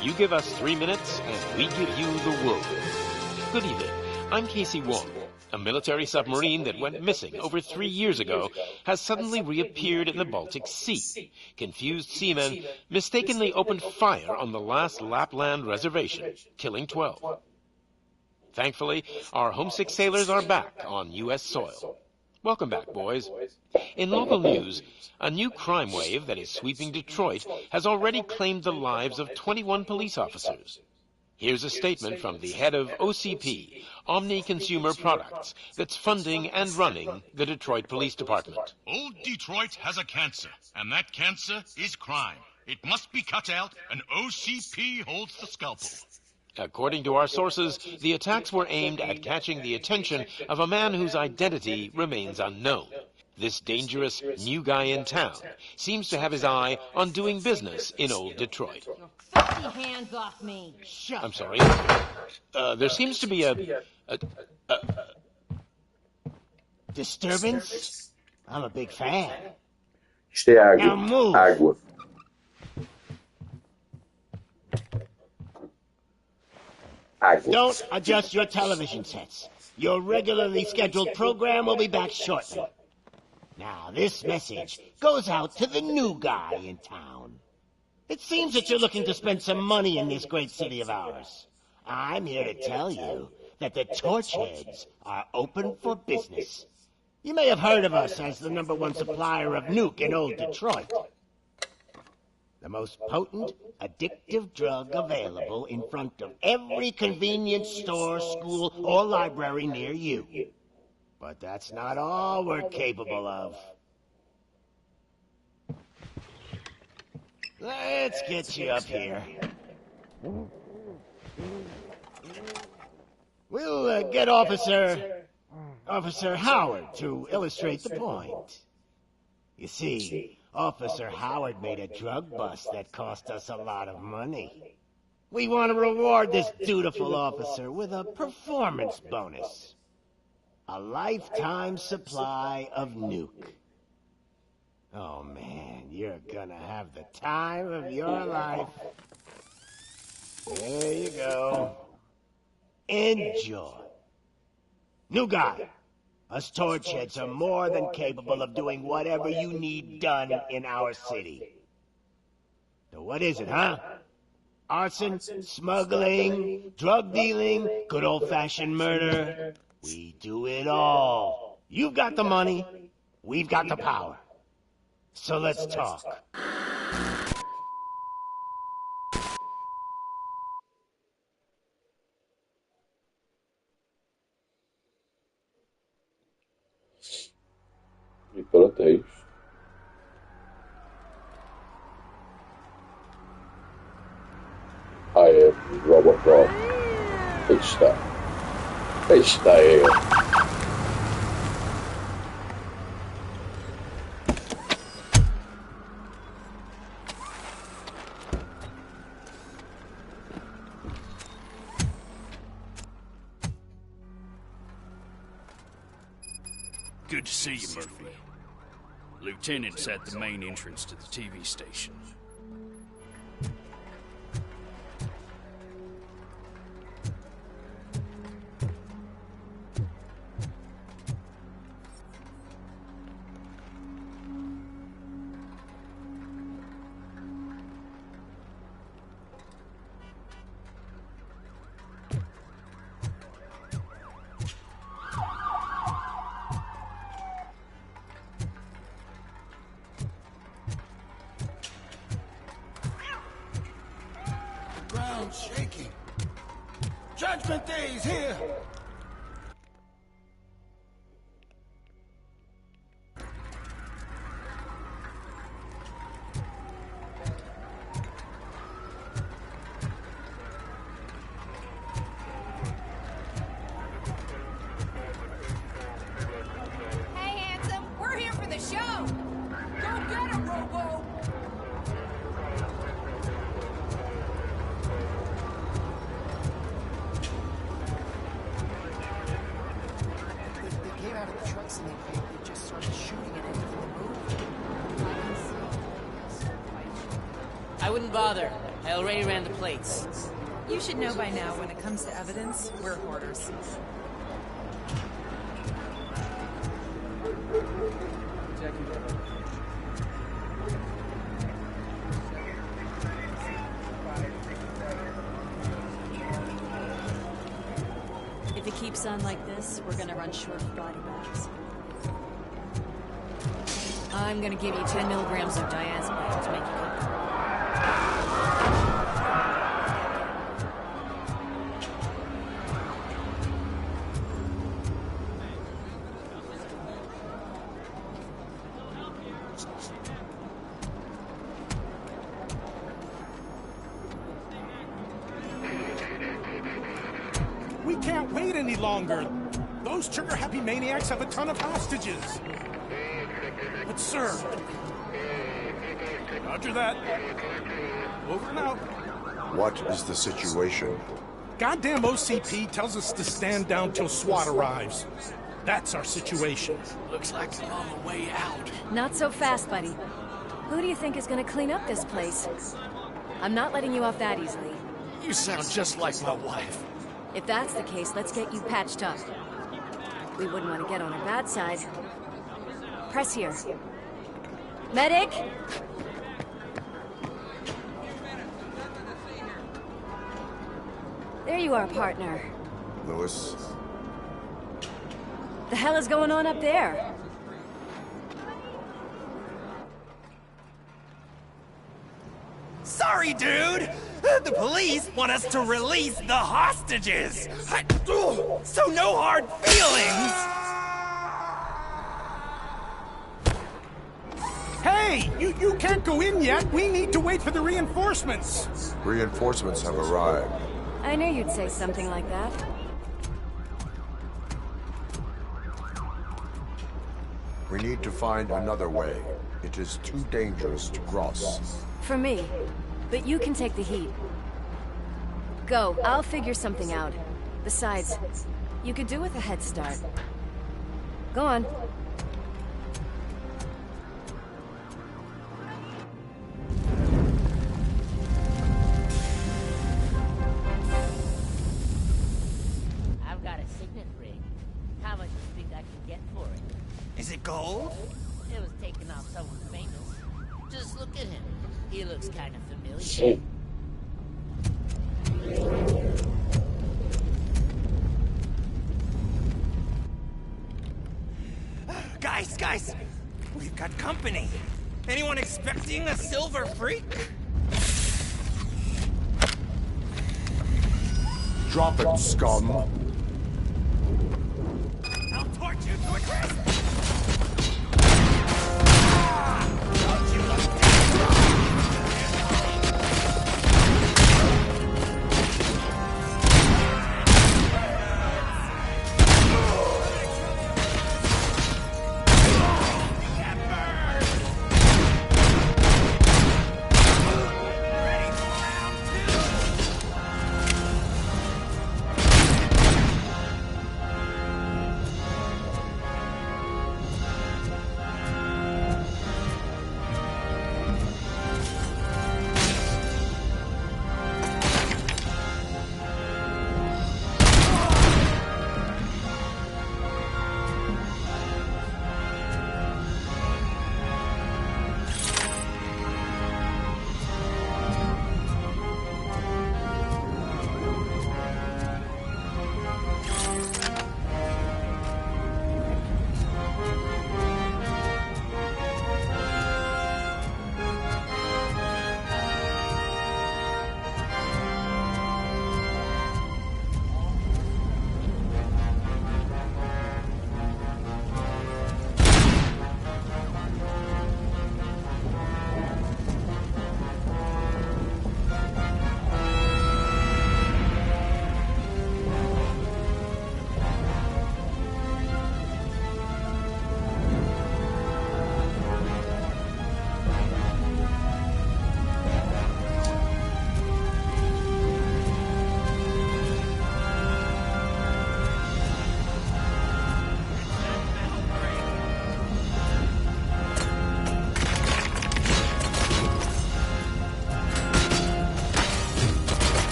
You give us 3 minutes, and we give you the world. Good evening. I'm Casey Wong. A military submarine that went missing over 3 years ago has suddenly reappeared in the Baltic Sea. Confused seamen mistakenly opened fire on the last Lapland reservation, killing 12. Thankfully, our homesick sailors are back on U.S. soil. Welcome back, boys. In local news, a new crime wave that is sweeping Detroit has already claimed the lives of 21 police officers. Here's a statement from the head of OCP, Omni Consumer Products, that's funding and running the Detroit Police Department. Old Detroit has a cancer, and that cancer is crime. It must be cut out, and OCP holds the scalpel. According to our sources, the attacks were aimed at catching the attention of a man whose identity remains unknown. This dangerous new guy in town seems to have his eye on doing business in old Detroit. Filthy hands off me. Shut. I'm sorry. There seems to be a disturbance? I'm a big fan. Isto é água. Now move. Água. Água. Don't adjust your television sets. Your regularly scheduled program will be back shortly. Now, this message goes out to the new guy in town. It seems that you're looking to spend some money in this great city of ours. I'm here to tell you that the Torchheads are open for business. You may have heard of us as the #1 supplier of nuke in old Detroit. The most potent, addictive drug available in front of every convenience store, school, or library near you. But that's not all we're capable of. Let's get you up here. We'll get Officer Howard to illustrate the point. You see, Officer Howard made a drug bust that cost us a lot of money. We want to reward this dutiful officer with a performance bonus. A lifetime supply of nuke. Oh man, you're gonna have the time of your life. There you go. Enjoy. New guy. Us Torchheads are more than capable of doing whatever you need done in our city. So what is it, huh? Arson, smuggling, drug dealing, good old-fashioned murder. We do it all. You've got the money, we've got the power. So let's talk. E pronto, é isso. I am Robocop. Está ele. Good to see you, Murphy. Lieutenant's at the main entrance to the TV station. ground shaking. Judgment Day is here. Hey, handsome, we're here for the show. Go get him, Robo. They came out of the trucks and they just started shooting at anything that moved. I wouldn't bother. I already ran the plates. You should know by now, when it comes to evidence, we're hoarders. If it keeps on like this, we're gonna run short of body bags. I'm gonna give you 10 milligrams of diazepam to make you comfortable. We can't wait any longer. Those trigger-happy maniacs have a ton of hostages. But, sir... Roger that. Over and out. What is the situation? Goddamn OCP tells us to stand down till SWAT arrives. That's our situation. Looks like I'm on the way out. Not so fast, buddy. Who do you think is gonna clean up this place? I'm not letting you off that easily. You sound just like my wife. If that's the case, let's get you patched up. We wouldn't want to get on her bad side. Press here. Medic! There you are, partner. Lewis? The hell is going on up there? Sorry, dude! The police want us to release the hostages! So no hard feelings! Hey! You can't go in yet! We need to wait for the reinforcements! Reinforcements have arrived. I knew you'd say something like that. We need to find another way. It is too dangerous to cross. For me. But you can take the heat. Go, I'll figure something out. Besides, you could do with a head start. Go on. I've got a signet ring. How much do you think I can get for it? Is it gold? It was taken off someone famous. Just look at him. He looks kind of familiar. Guys! We've got company. Anyone expecting a silver freak? Drop it, scum. I'll torch you to a crisp!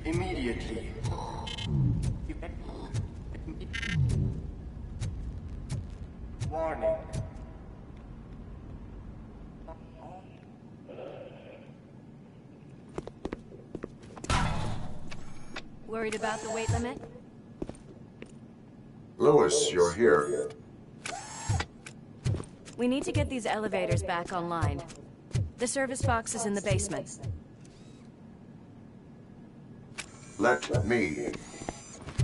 Immediately. Warning. Worried about the weight limit? Lewis, you're here. We need to get these elevators back online. The service box is in the basement. Let me.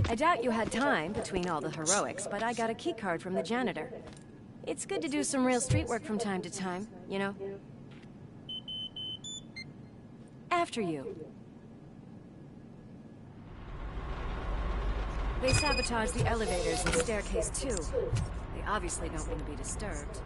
I doubt you had time between all the heroics, but I got a keycard from the janitor. It's good to do some real street work from time to time, you know? After you. They sabotaged the elevators and staircase too. They obviously don't want to be disturbed.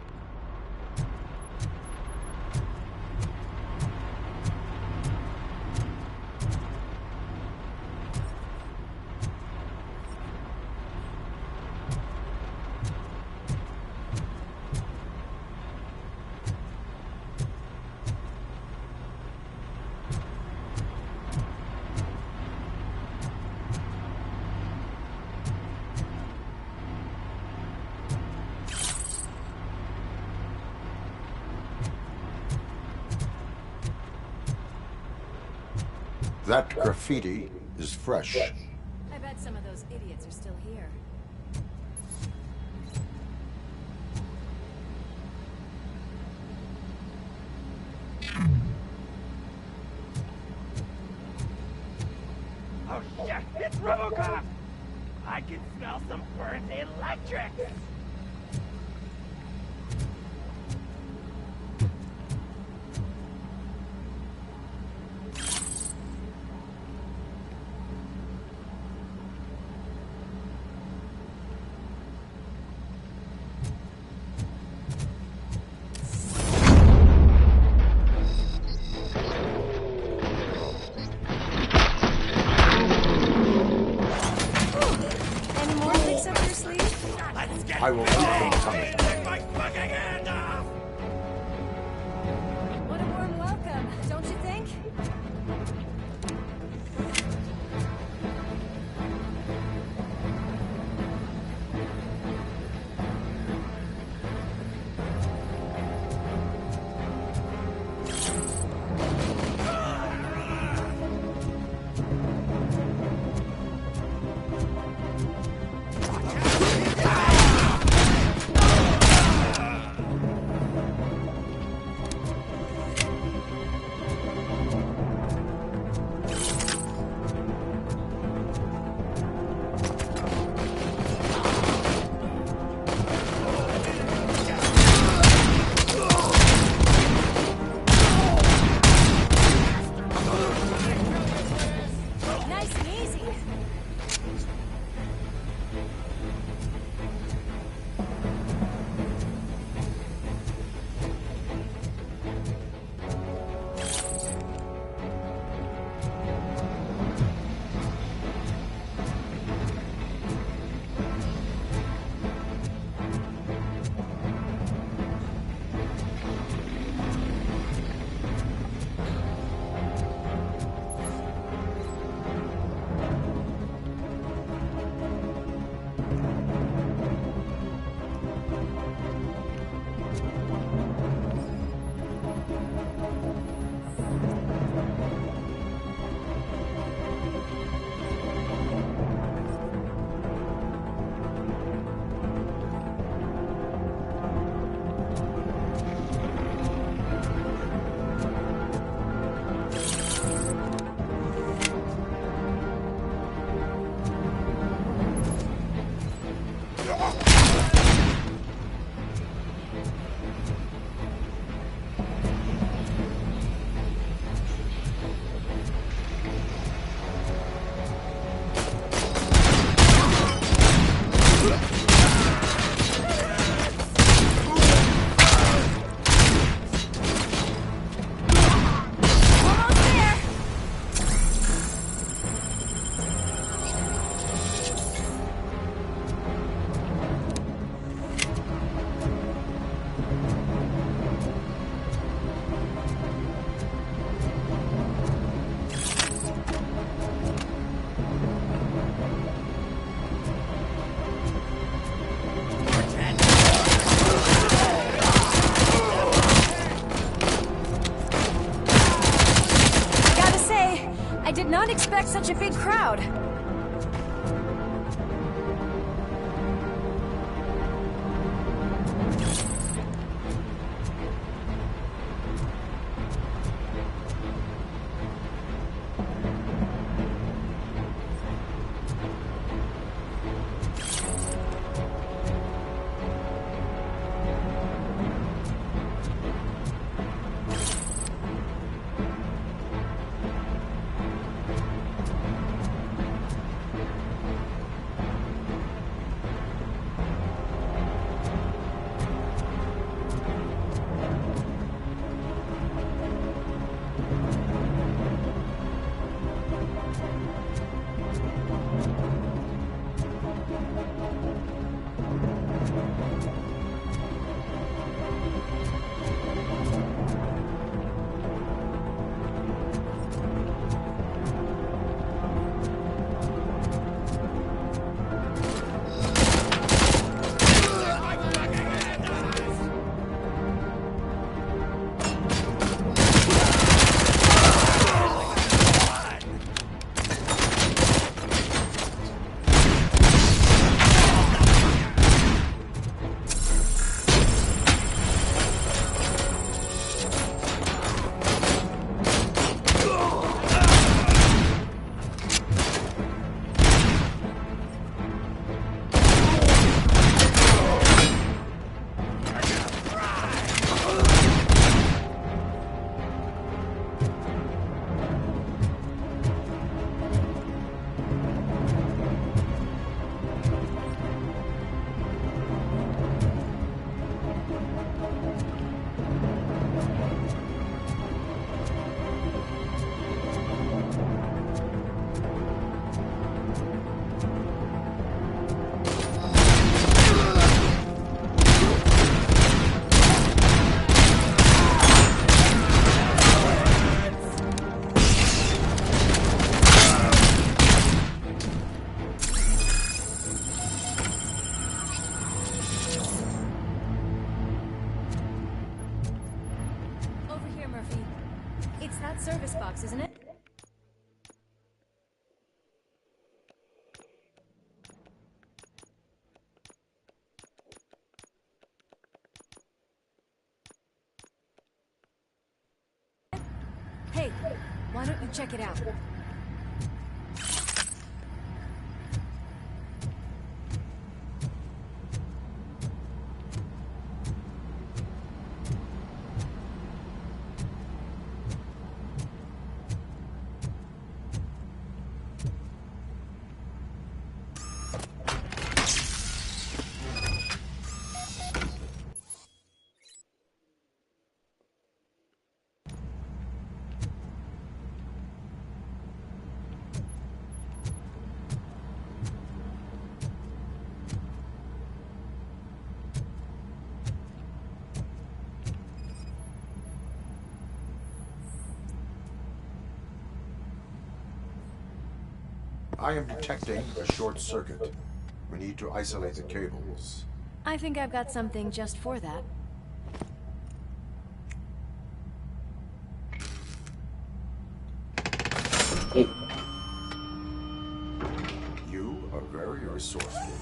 That graffiti is fresh. I bet some of those idiots are still here. Oh shit, it's Robocop! I can smell some burnt electric! I will keep them coming. Take my fucking hand off! What a warm welcome, don't you think? Nice and easy. expect such a big crowd? Service box, isn't it? Hey, why don't you check it out? I am detecting a short circuit. We need to isolate the cables. I think I've got something just for that. You are very resourceful.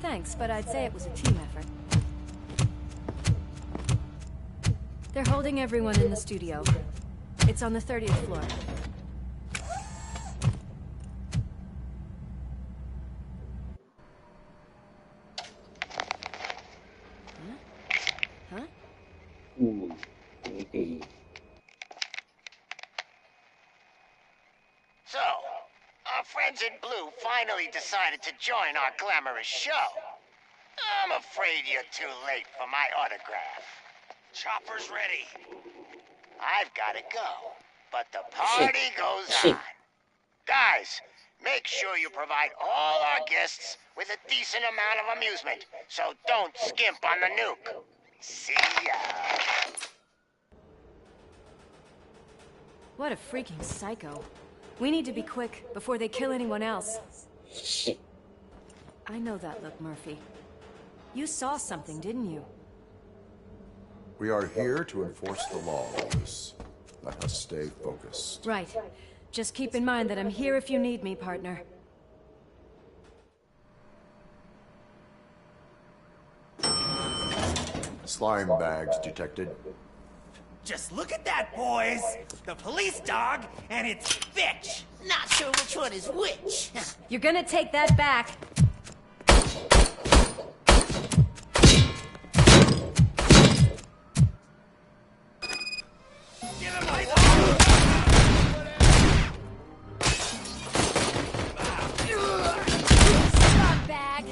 Thanks, but I'd say it was a team effort. They're holding everyone in the studio. It's on the 30th floor. Huh? So, our friends in blue finally decided to join our glamorous show. I'm afraid you're too late for my autograph. Chopper's ready. I've got to go, but the party goes on. Guys, make sure you provide all our guests with a decent amount of amusement, so don't skimp on the nuke. See ya. What a freaking psycho. We need to be quick before they kill anyone else. I know that look, Murphy. You saw something, didn't you? We are here to enforce the law, Lucas. Let us stay focused. Right. Just keep in mind that I'm here if you need me, partner. Slime bags detected. Just look at that, boys! The police dog, and it's Fitch! Not sure which one is which. You're gonna take that back. Give him my Bag.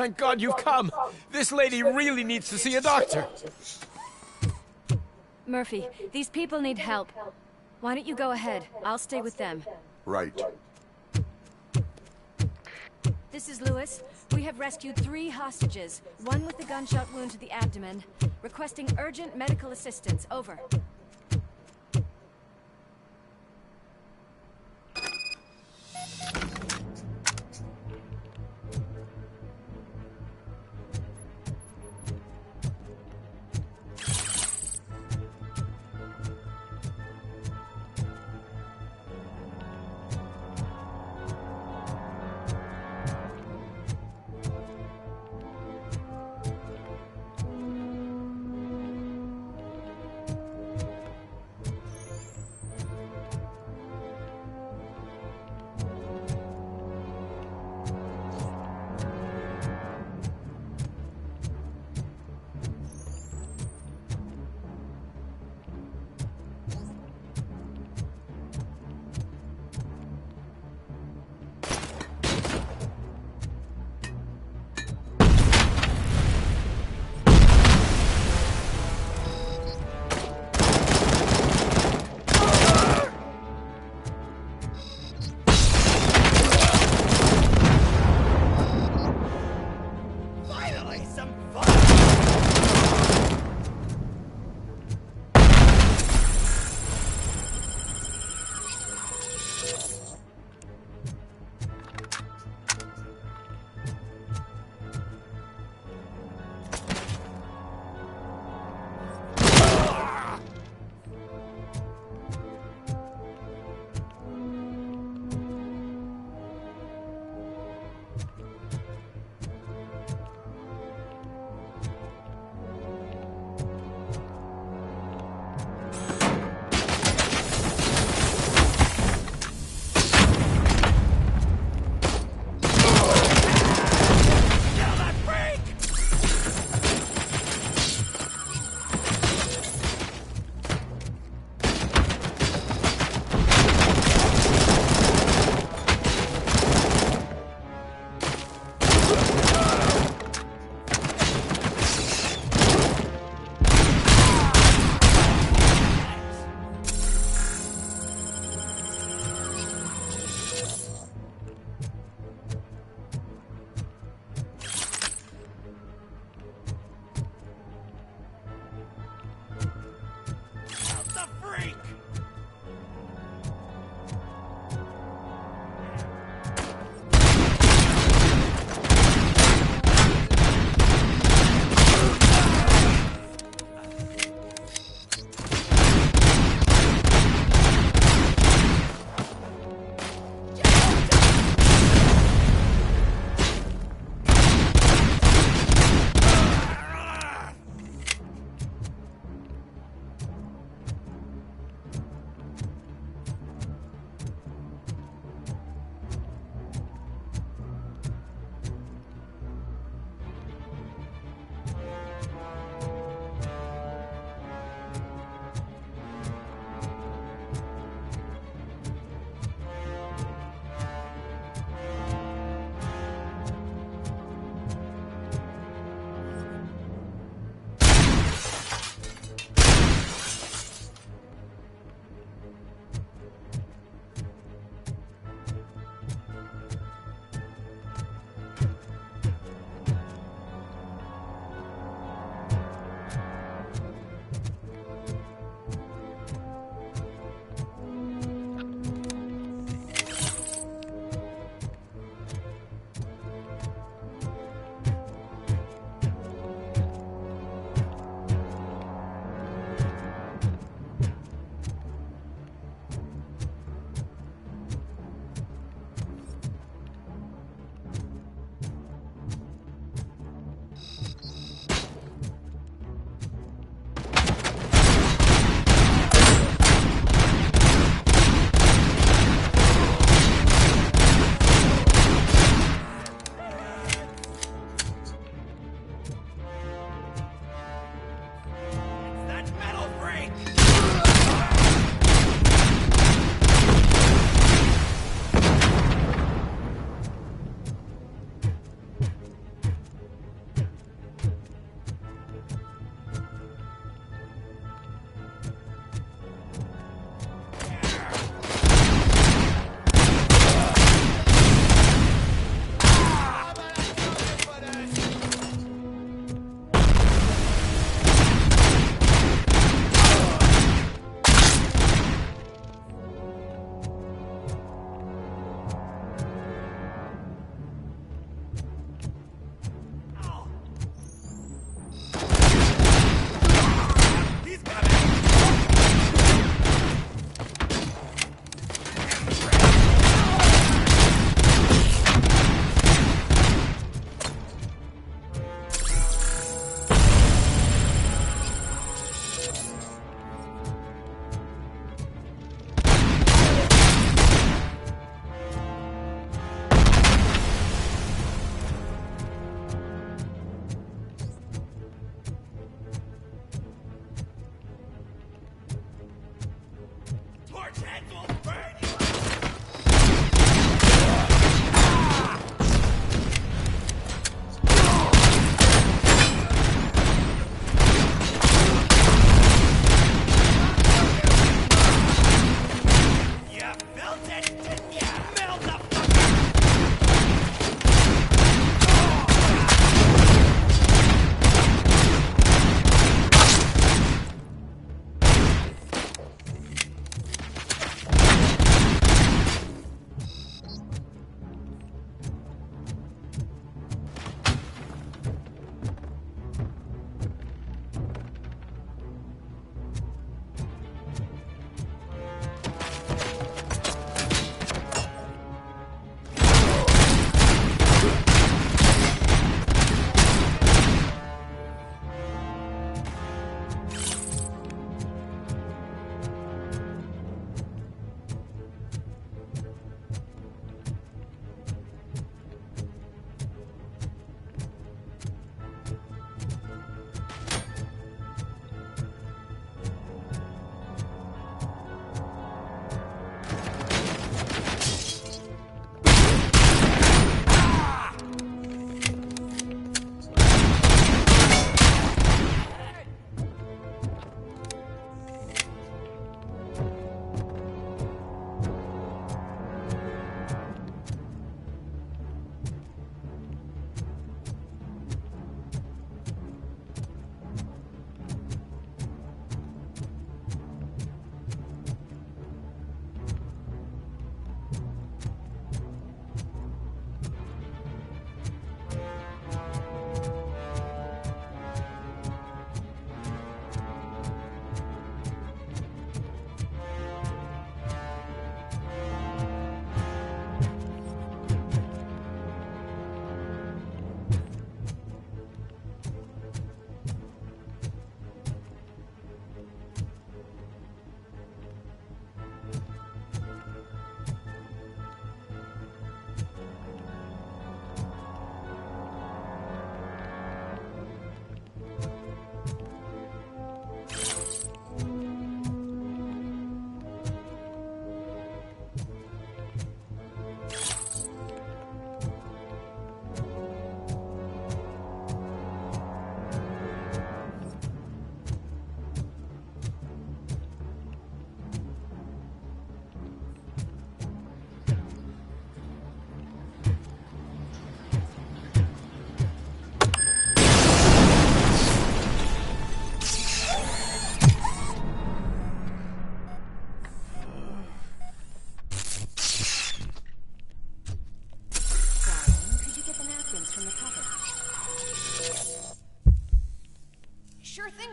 Thank God you've come. This lady really needs to see a doctor. Murphy, these people need help. Why don't you go ahead? I'll stay with them. Right. This is Lewis. We have rescued 3 hostages, one with a gunshot wound to the abdomen, requesting urgent medical assistance. Over.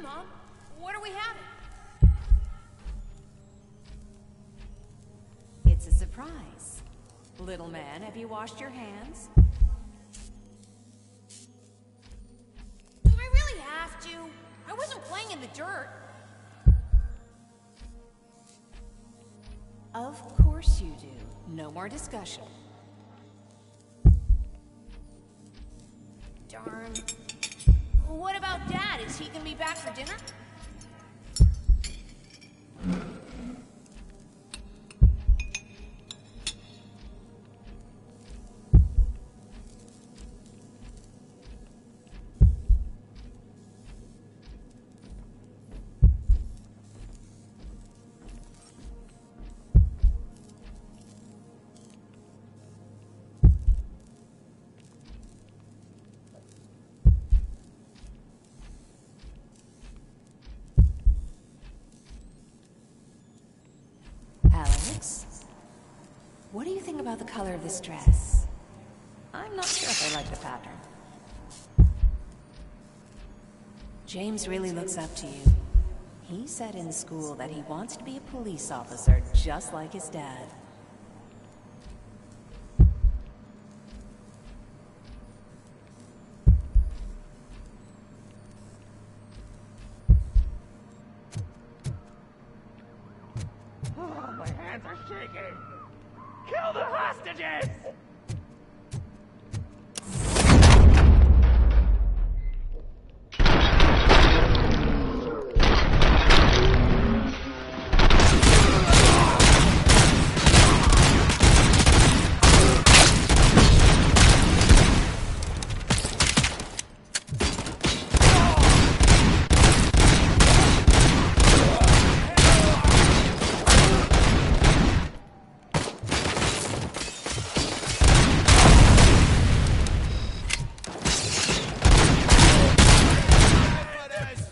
Mom. What are we having? It's a surprise. Little man, have you washed your hands? Do I really have to? I wasn't playing in the dirt. Of course you do. No more discussion. Darn. What about Dad? Is he gonna be back for dinner? Alex? What do you think about the color of this dress? I'm not sure if I like the pattern. James really looks up to you. He said in school that he wants to be a police officer just like his dad. Oh, my hands are shaking! Kill the hostages!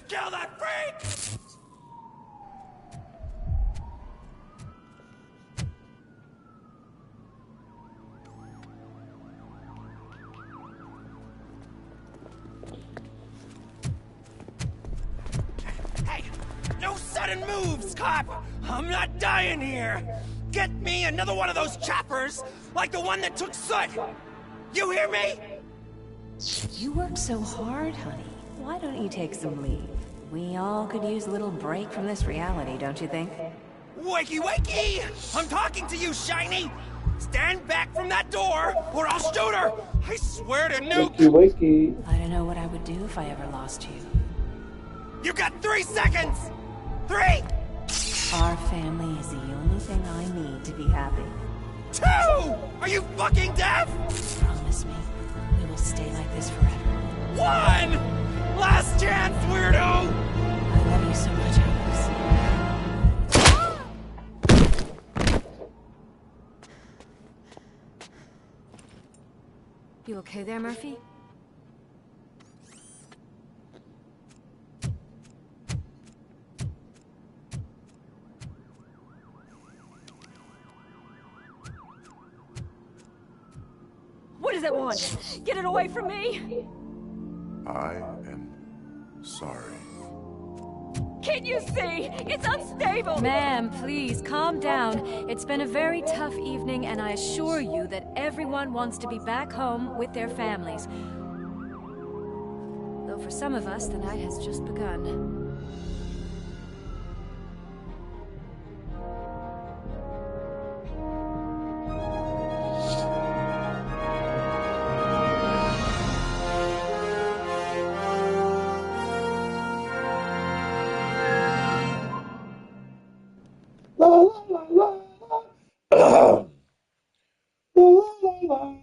Kill that freak! Hey, no sudden moves, cop! I'm not dying here! Get me another one of those choppers, like the one that took Soot! You hear me? You work so hard, honey. Why don't you take some leave? We all could use a little break from this reality, don't you think? Wakey, wakey! I'm talking to you, Shiny! Stand back from that door, or I'll shoot her! I swear to nuke! Wakey, wakey. I don't know what I would do if I ever lost you. You got 3 seconds! 3! Our family is the only thing I need to be happy. 2! Are you fucking deaf? Promise me, we will stay like this forever. 1! Last chance, weirdo! I love you so much, Alex. You okay there, Murphy? What does it want? Get it away from me! I am sorry. Can't you see? It's unstable! Ma'am, please, calm down. It's been a very tough evening, and I assure you that everyone wants to be back home with their families. Though for some of us, the night has just begun. La la la la la. La la la la.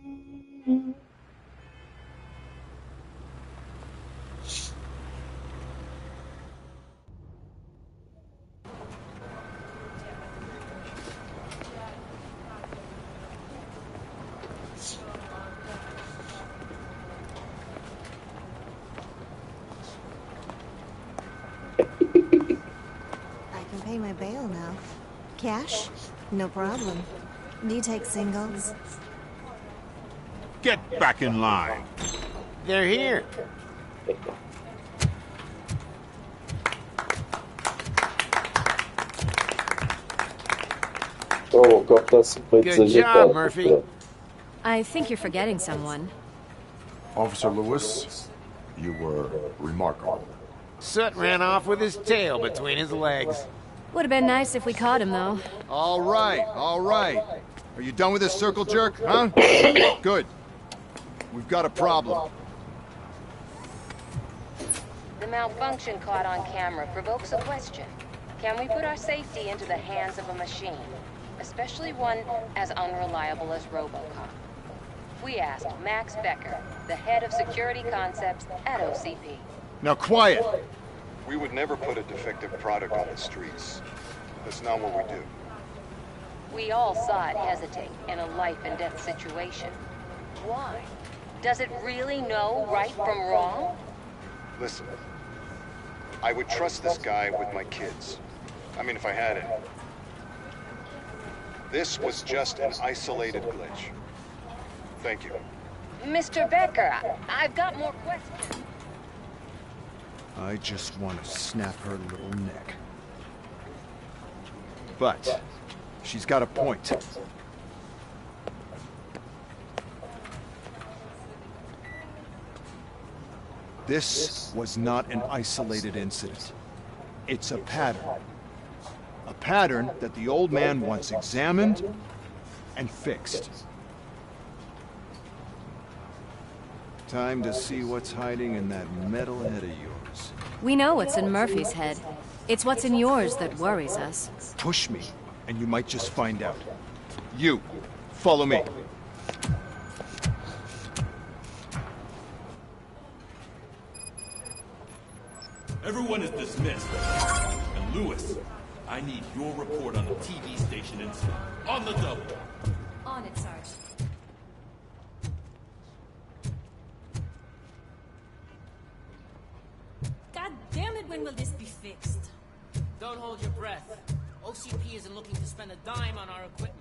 I can pay my bail now. Cash? No problem. Do you take singles? Get back in line. They're here. Robocop'tan sıkmayı Good çizecek job, galiba. Murphy. I think you're forgetting someone. Officer Lewis, you were remarkable. Soot ran off with his tail between his legs. Would have been nice if we caught him, though. All right, all right. Are you done with this circle jerk, huh? Good. We've got a problem. The malfunction caught on camera provokes a question. Can we put our safety into the hands of a machine? Especially one as unreliable as Robocop. We asked Max Becker, the head of security concepts at OCP. Now quiet! We would never put a defective product on the streets. That's not what we do. We all saw it hesitate in a life-and-death situation. Why? Does it really know right from wrong? Listen, I would trust this guy with my kids. I mean, if I had any. This was just an isolated glitch. Thank you. Mr. Becker, I've got more questions. I just want to snap her little neck. But she's got a point. This was not an isolated incident. It's a pattern. A pattern that the old man once examined and fixed. Time to see what's hiding in that metal head of yours. We know what's in Murphy's head. It's what's in yours that worries us. Push me, and you might just find out. You, follow me. Everyone is dismissed. And Lewis, I need your report on the TV station incident. On the double. On it, Sarge. God damn it, when will this be fixed? Don't hold your breath. OCP isn't looking to spend a dime on our equipment.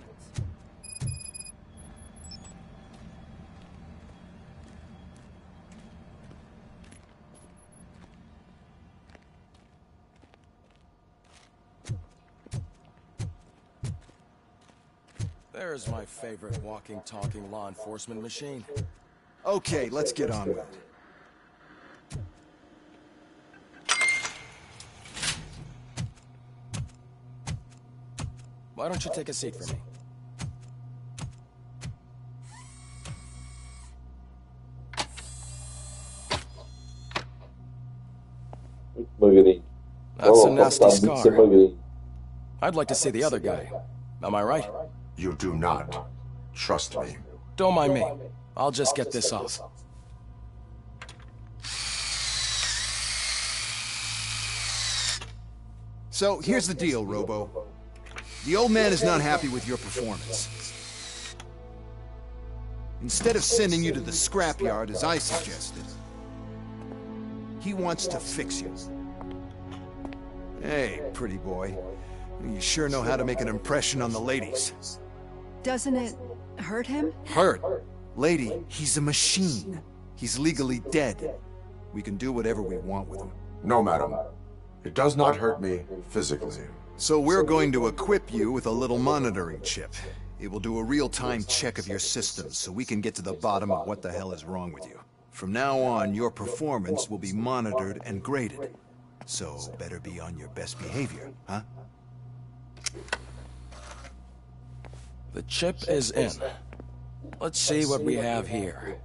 There's my favorite walking, talking law enforcement machine. Okay, let's get on with it. Why don't you take a seat for me? That's a nasty scar. I'd like to see the other guy. Am I right? You do not. Trust me. Don't mind me. I'll just get this off. So, here's the deal, Robo. The old man is not happy with your performance. Instead of sending you to the scrapyard as I suggested, he wants to fix you. Hey, pretty boy. You sure know how to make an impression on the ladies. Doesn't it hurt him? Hurt? Lady, he's a machine. He's legally dead. We can do whatever we want with him. No, madam. It does not hurt me physically. So we're going to equip you with a little monitoring chip. It will do a real-time check of your systems so we can get to the bottom of what the hell is wrong with you. From now on, your performance will be monitored and graded. So better be on your best behavior, huh? The chip is in. Let's see what we have here.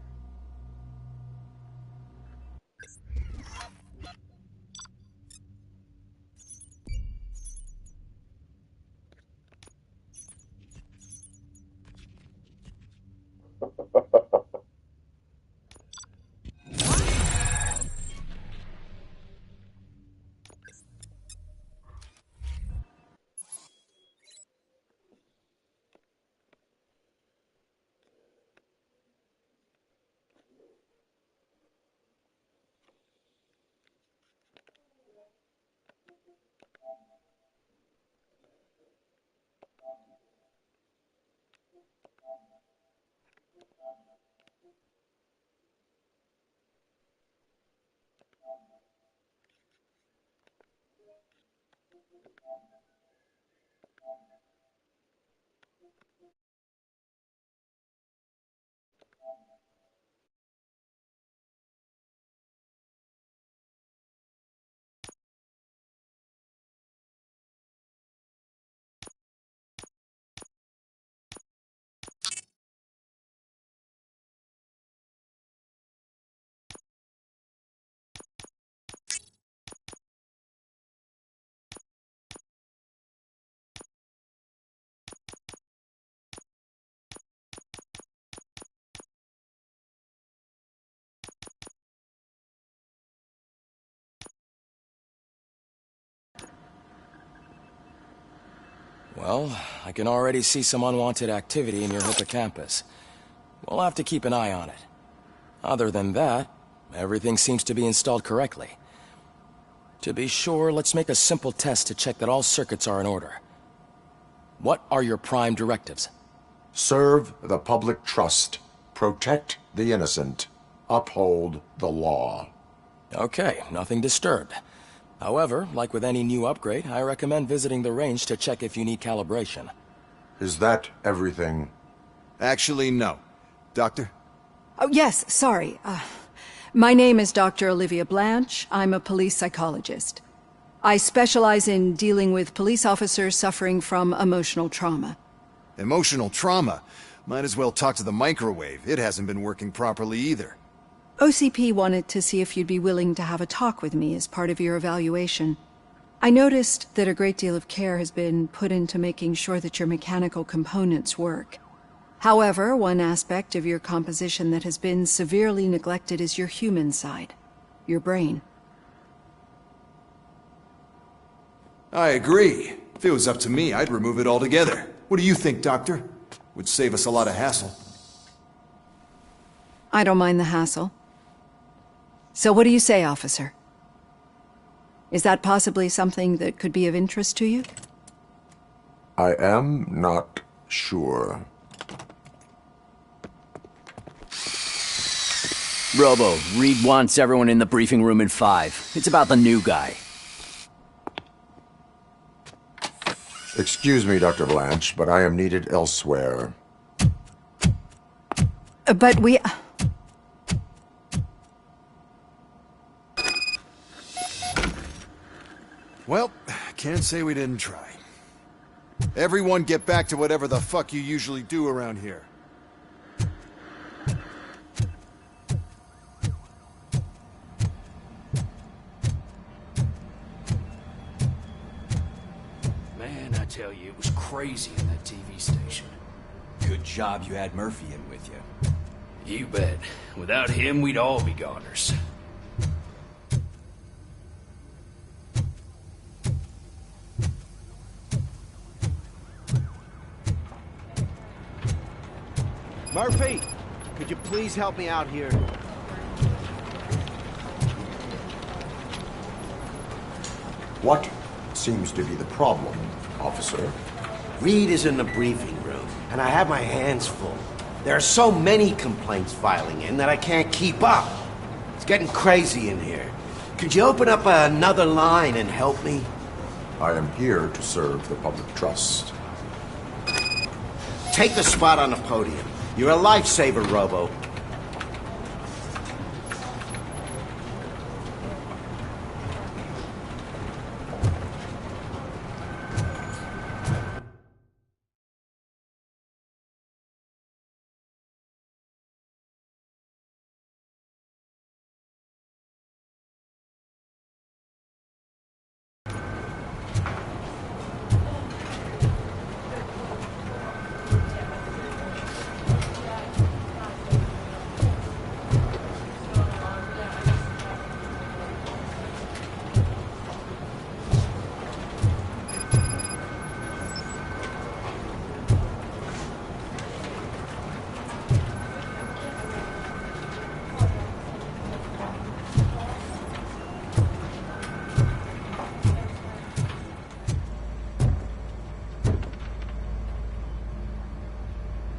Well, I can already see some unwanted activity in your hippocampus. We'll have to keep an eye on it. Other than that, everything seems to be installed correctly. To be sure, let's make a simple test to check that all circuits are in order. What are your prime directives? Serve the public trust. Protect the innocent. Uphold the law. Okay, nothing disturbed. However, like with any new upgrade, I recommend visiting the range to check if you need calibration. Is that everything? Actually, no. Doctor? Oh, yes, sorry. My name is Dr. Olivia Blanche. I'm a police psychologist. I specialize in dealing with police officers suffering from emotional trauma. Emotional trauma? Might as well talk to the microwave. It hasn't been working properly either. OCP wanted to see if you'd be willing to have a talk with me as part of your evaluation. I noticed that a great deal of care has been put into making sure that your mechanical components work. However, one aspect of your composition that has been severely neglected is your human side, your brain. I agree. If it was up to me, I'd remove it altogether. What do you think, Doctor? Would save us a lot of hassle. I don't mind the hassle. So what do you say, officer? Is that possibly something that could be of interest to you? I am not sure. Robo, Reed wants everyone in the briefing room in 5. It's about the new guy. Excuse me, Dr. Blanche, but I am needed elsewhere. But we... Well, can't say we didn't try. Everyone get back to whatever the fuck you usually do around here. Man, I tell you, it was crazy in that TV station. Good job you had Murphy in with you. You bet. Without him, we'd all be goners. Murphy, could you please help me out here? What seems to be the problem, officer? Reed is in the briefing room, and I have my hands full. There are so many complaints filing in that I can't keep up. It's getting crazy in here. Could you open up another line and help me? I am here to serve the public trust. Take the spot on the podium. You're a lifesaver, Robo.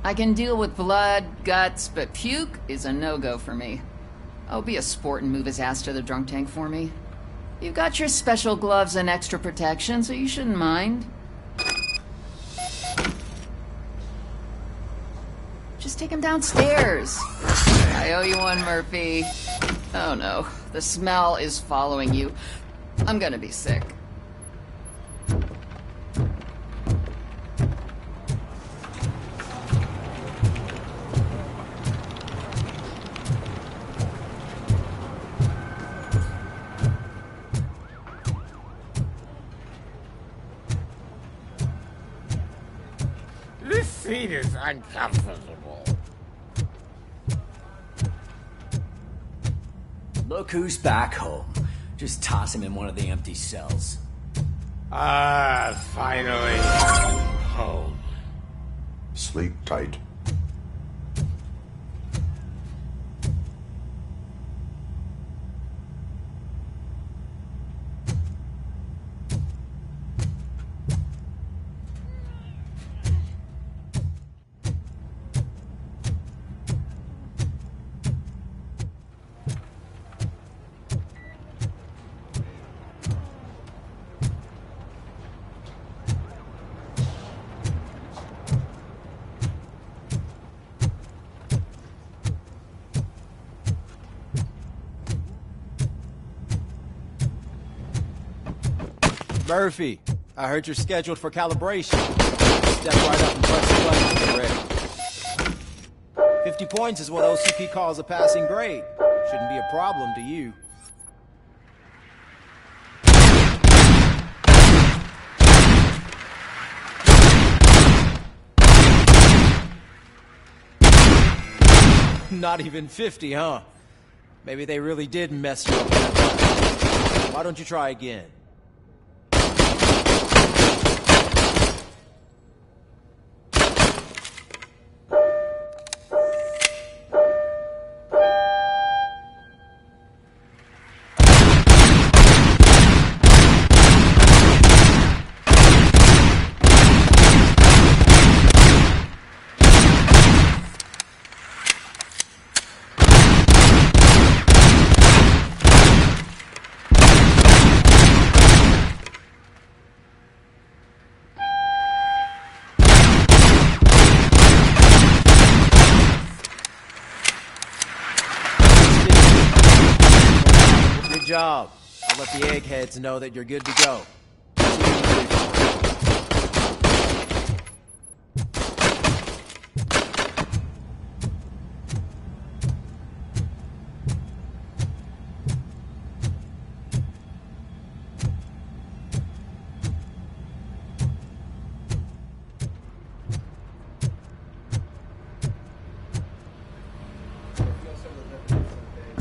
I can deal with blood, guts, but puke is a no-go for me. Oh, be a sport and move his ass to the drunk tank for me. You've got your special gloves and extra protection, so you shouldn't mind. Just take him downstairs. I owe you one, Murphy. Oh no, the smell is following you. I'm gonna be sick. This seat is uncomfortable. Look who's back home. Just toss him in one of the empty cells. Ah, finally. Home. Sleep tight. Murphy, I heard you're scheduled for calibration. Step right up and press the button when you're ready. 50 points is what OCP calls a passing grade. Shouldn't be a problem to you. Not even 50, huh? Maybe they really did mess you up that time. Why don't you try again? Good job. I'll let the eggheads know that you're good to go.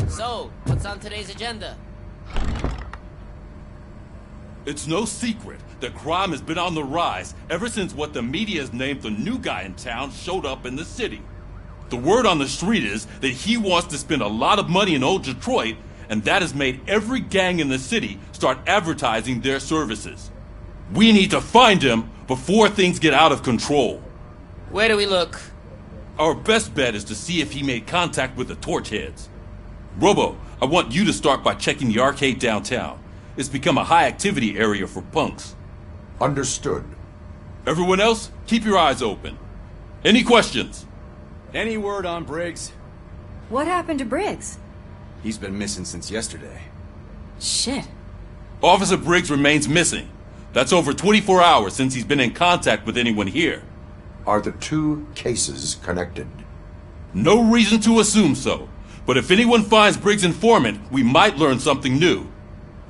So, what's on today's agenda? It's no secret that crime has been on the rise ever since what the media has named the new guy in town showed up in the city. The word on the street is that he wants to spend a lot of money in old Detroit, and that has made every gang in the city start advertising their services. We need to find him before things get out of control. Where do we look? Our best bet is to see if he made contact with the Torchheads. Robo, I want you to start by checking the arcade downtown. It's become a high-activity area for punks. Understood. Everyone else, keep your eyes open. Any questions? Any word on Briggs? What happened to Briggs? He's been missing since yesterday. Shit. Officer Briggs remains missing. That's over 24 hours since he's been in contact with anyone here. Are the two cases connected? No reason to assume so. But if anyone finds Briggs' informant, we might learn something new.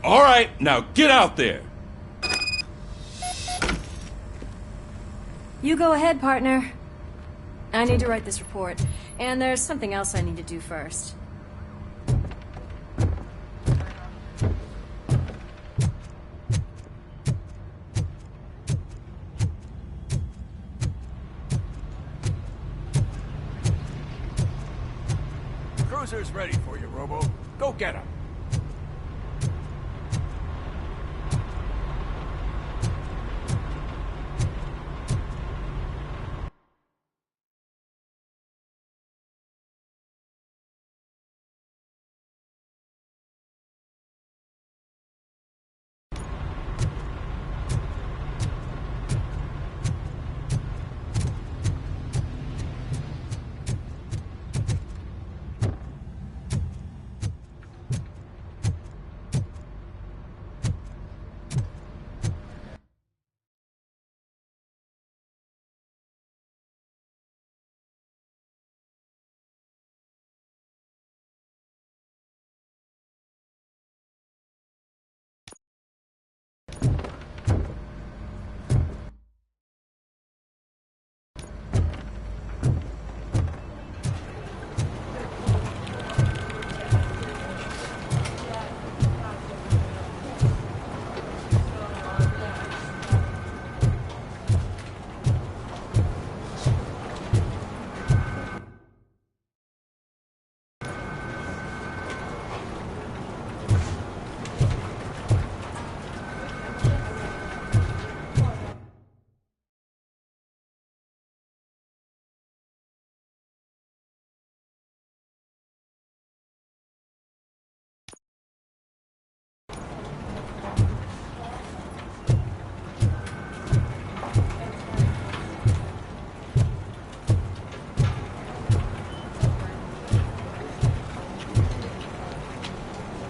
All right, now get out there. You go ahead, partner. I need to write this report, and there's something else I need to do first. Cruiser's ready for you, Robo. Go get him.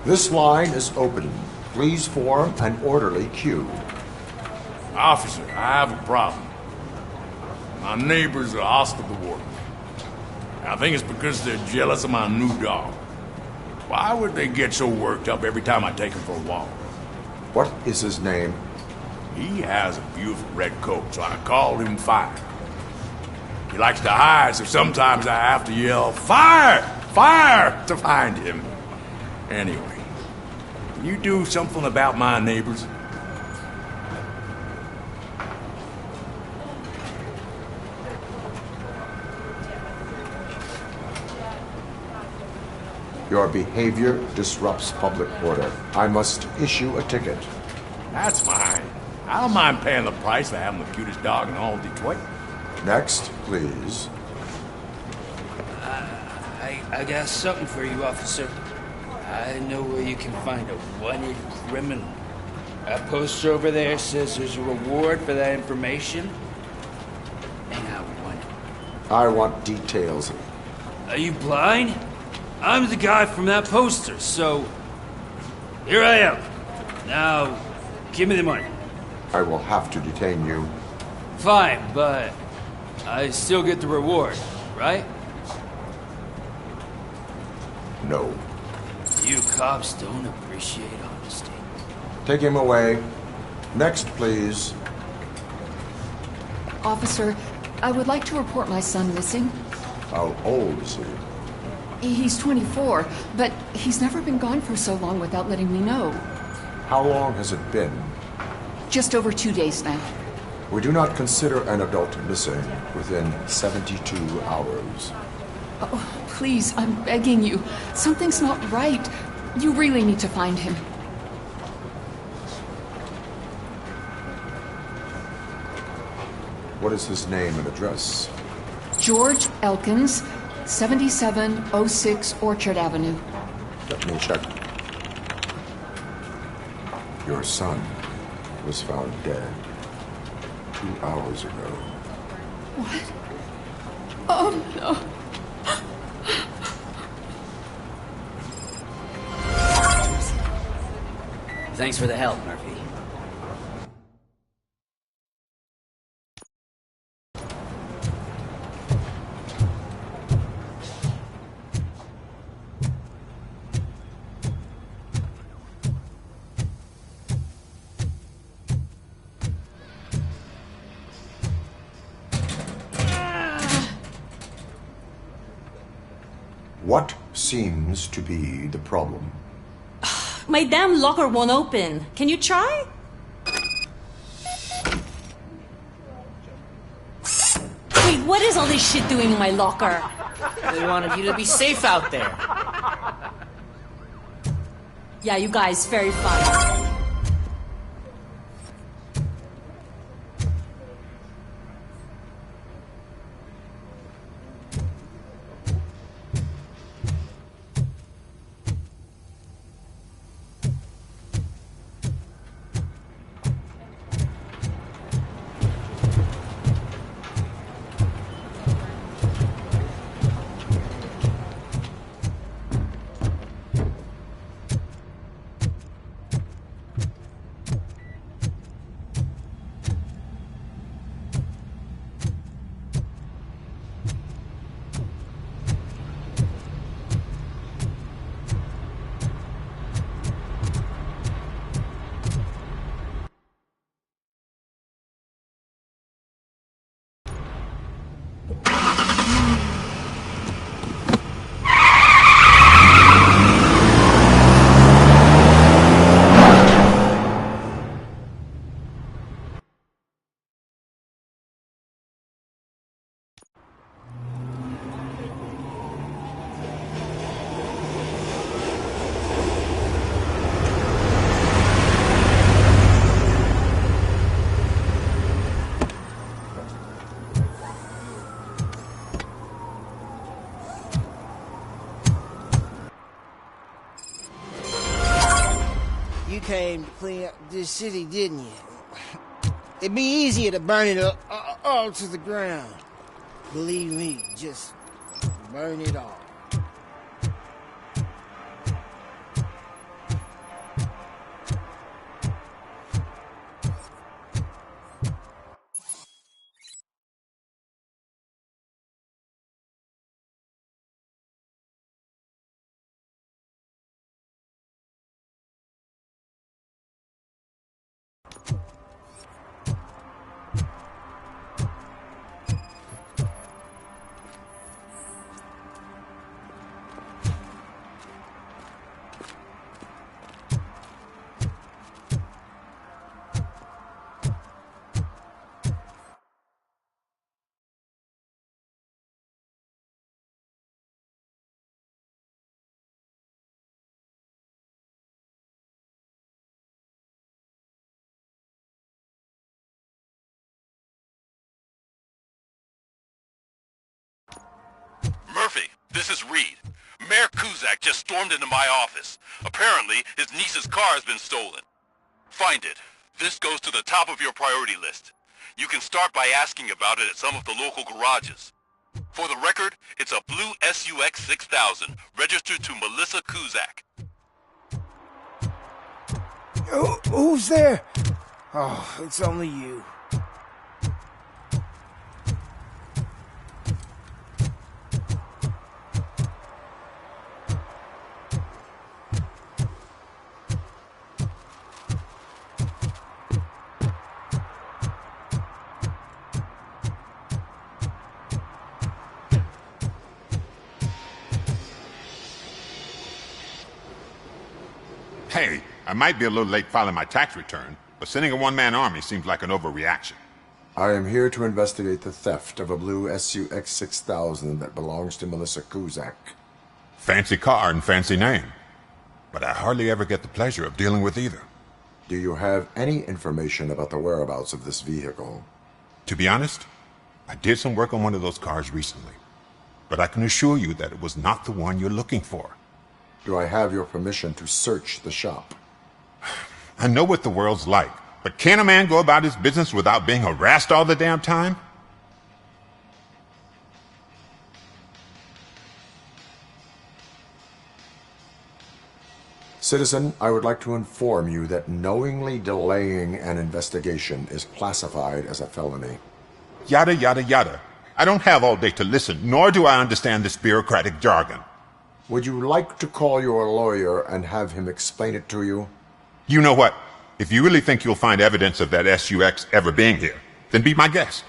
This line is open. Please form an orderly queue. Officer, I have a problem. My neighbors are hostile toward me. I think it's because they're jealous of my new dog. Why would they get so worked up every time I take him for a walk? What is his name? He has a beautiful red coat, so I called him Fire. He likes to hide, so sometimes I have to yell, "Fire! Fire!" to find him. Anyway, can you do something about my neighbors? Your behavior disrupts public order. I must issue a ticket. That's fine. I don't mind paying the price for having the cutest dog in all of Detroit. Next, please. I got something for you, officer. I know where you can find a wanted criminal. That poster over there says there's a reward for that information. And I want details. Are you blind? I'm the guy from that poster, so here I am. Now, give me the money. I will have to detain you. Fine, but I still get the reward, right? No. You cops don't appreciate honesty. Take him away. Next, please. Officer, I would like to report my son missing. How old is he? He's 24, but he's never been gone for so long without letting me know. How long has it been? Just over 2 days now. We do not consider an adult missing within 72 hours. Oh, please, I'm begging you. Something's not right. You really need to find him. What is his name and address? George Elkins, 7706 Orchard Avenue. Let me check. Your son was found dead 2 hours ago. What? Oh, no. Thanks for the help, Murphy. What seems to be the problem? My damn locker won't open. Can you try? Wait, what is all this shit doing in my locker? They wanted you to be safe out there. Yeah, you guys, very fun. You came to clean up this city, didn't you? It'd be easier to burn it all to the ground. Believe me, just burn it all. This is Reed. Mayor Kuzak just stormed into my office. Apparently, his niece's car has been stolen. Find it. This goes to the top of your priority list. You can start by asking about it at some of the local garages. For the record, it's a blue SUX 6000, registered to Melissa Kuzak. Who's there? Oh, it's only you. Hey, I might be a little late filing my tax return, but sending a one-man army seems like an overreaction. I am here to investigate the theft of a blue SUX 6000 that belongs to Melissa Kuzak. Fancy car and fancy name, but I hardly ever get the pleasure of dealing with either. Do you have any information about the whereabouts of this vehicle? To be honest, I did some work on one of those cars recently, but I can assure you that it was not the one you're looking for. Do I have your permission to search the shop? I know what the world's like, but can a man go about his business without being harassed all the damn time? Citizen, I would like to inform you that knowingly delaying an investigation is classified as a felony. Yada, yada, yada. I don't have all day to listen, nor do I understand this bureaucratic jargon. Would you like to call your lawyer and have him explain it to you? You know what? If you really think you'll find evidence of that SUX ever being here, then be my guest.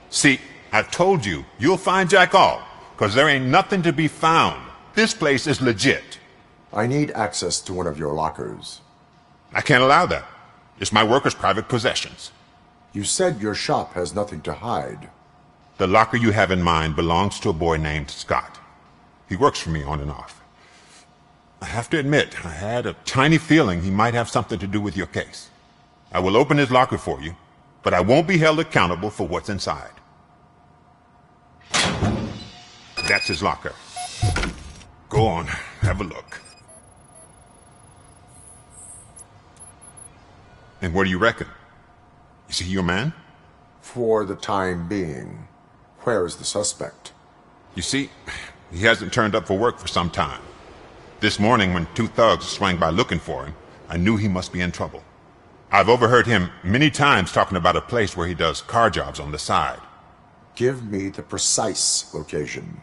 See, I've told you, you'll find Jack all, because there ain't nothing to be found. This place is legit. I need access to one of your lockers. I can't allow that. It's my workers' private possessions. You said your shop has nothing to hide. The locker you have in mind belongs to a boy named Scott. He works for me on and off. I have to admit, I had a tiny feeling he might have something to do with your case. I will open his locker for you, but I won't be held accountable for what's inside. That's his locker. Go on, have a look. And what do you reckon? Is he your man? For the time being. Where is the suspect? You see, he hasn't turned up for work for some time. This morning, when two thugs swang by looking for him, I knew he must be in trouble. I've overheard him many times talking about a place where he does car jobs on the side. Give me the precise location.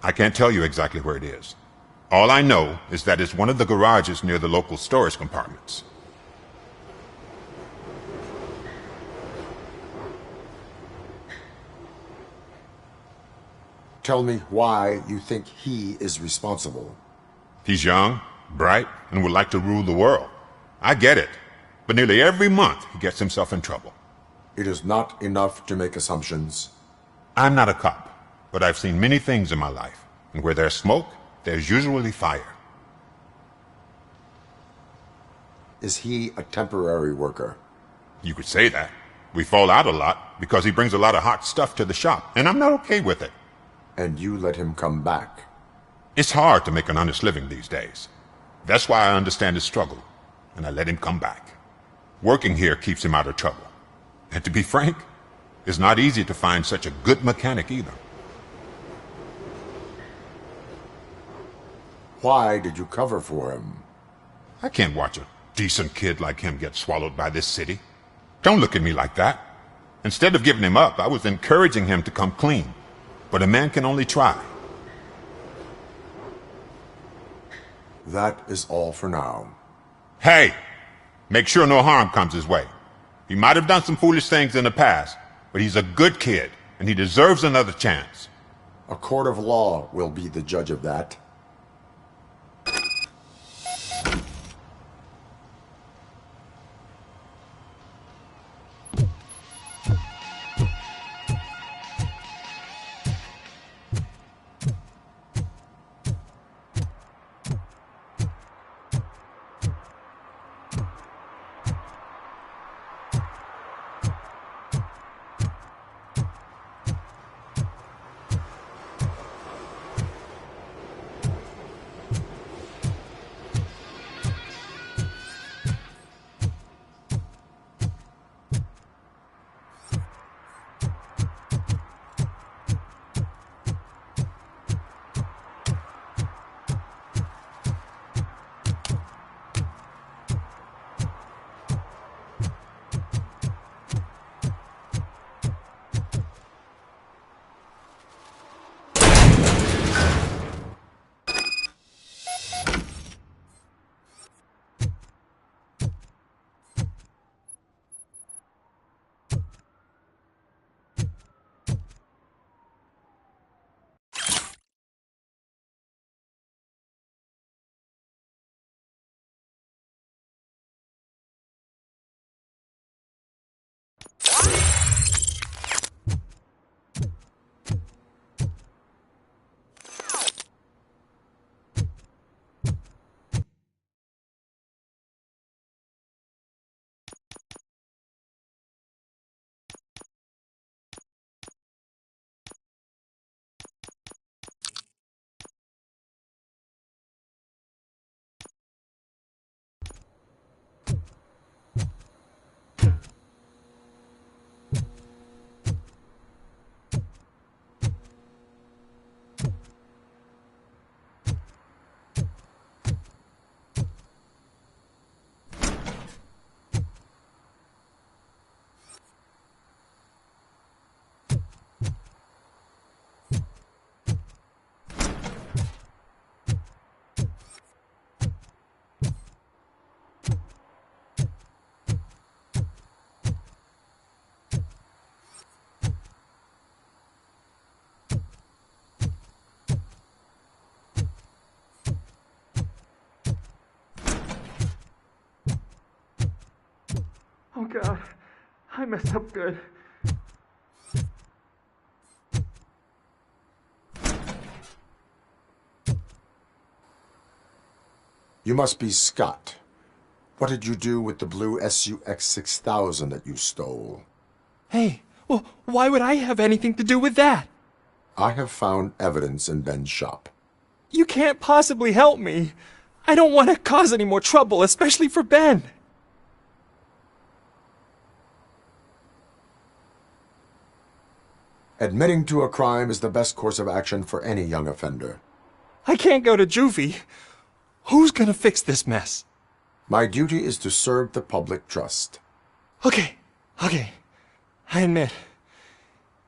I can't tell you exactly where it is. All I know is that it's one of the garages near the local storage compartments. Tell me why you think he is responsible. He's young, bright, and would like to rule the world. I get it. But nearly every month he gets himself in trouble. It is not enough to make assumptions. I'm not a cop, but I've seen many things in my life. And where there's smoke, there's usually fire. Is he a temporary worker? You could say that. We fall out a lot because he brings a lot of hot stuff to the shop, and I'm not okay with it. And you let him come back? It's hard to make an honest living these days. That's why I understand his struggle, and I let him come back. Working here keeps him out of trouble. And to be frank, it's not easy to find such a good mechanic either. Why did you cover for him? I can't watch a decent kid like him get swallowed by this city. Don't look at me like that. Instead of giving him up, I was encouraging him to come clean. But a man can only try. That is all for now. Hey! Make sure no harm comes his way. He might have done some foolish things in the past, but he's a good kid, and he deserves another chance. A court of law will be the judge of that. Oh God, I messed up good. You must be Scott. What did you do with the blue SUX 6000 that you stole? Hey, well, why would I have anything to do with that? I have found evidence in Ben's shop. You can't possibly help me. I don't want to cause any more trouble, especially for Ben. Admitting to a crime is the best course of action for any young offender. I can't go to juvie. Who's gonna fix this mess? My duty is to serve the public trust. Okay. I admit.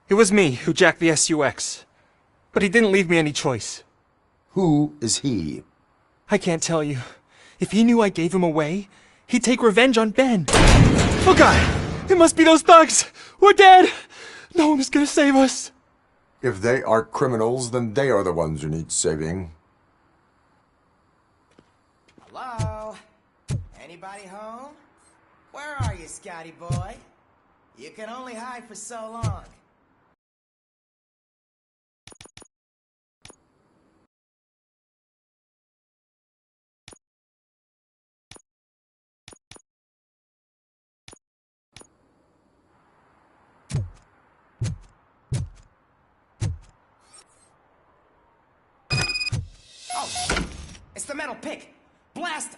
It was me who jacked the SUX. But he didn't leave me any choice. Who is he? I can't tell you. If he knew I gave him away, he'd take revenge on Ben. Oh God! It must be those thugs! We're dead! No one is gonna save us. If they are criminals, then they are the ones who need saving. Hello? Anybody home? Where are you, Scotty boy? You can only hide for so long. Oh, it's the metal pick. Blast!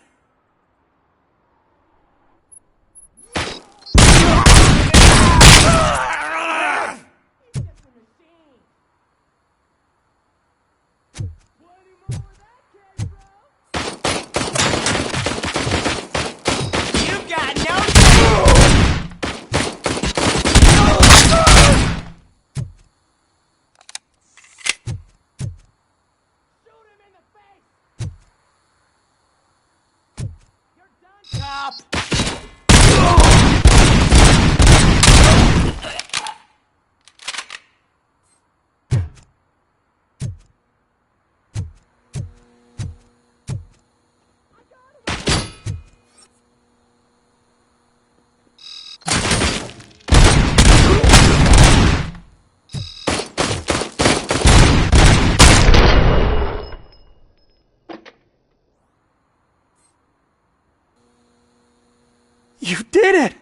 You did it!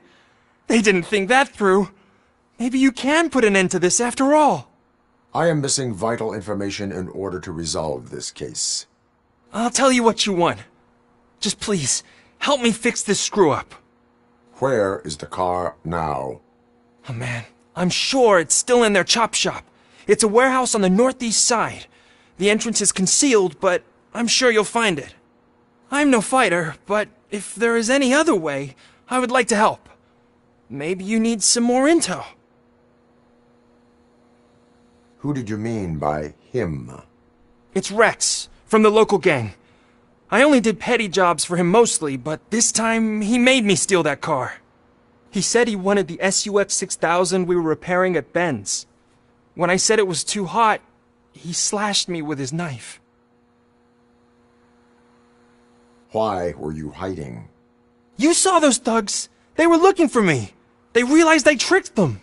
They didn't think that through. Maybe you can put an end to this after all. I am missing vital information in order to resolve this case. I'll tell you what you want. Just please, help me fix this screw-up. Where is the car now? Oh man, I'm sure it's still in their chop shop. It's a warehouse on the northeast side. The entrance is concealed, but I'm sure you'll find it. I'm no fighter, but if there is any other way, I would like to help. Maybe you need some more intel. Who did you mean by him? It's Rex, from the local gang. I only did petty jobs for him mostly, but this time he made me steal that car. He said he wanted the SUX 6000 we were repairing at Ben's. When I said it was too hot, he slashed me with his knife. Why were you hiding? You saw those thugs! They were looking for me! They realized I tricked them!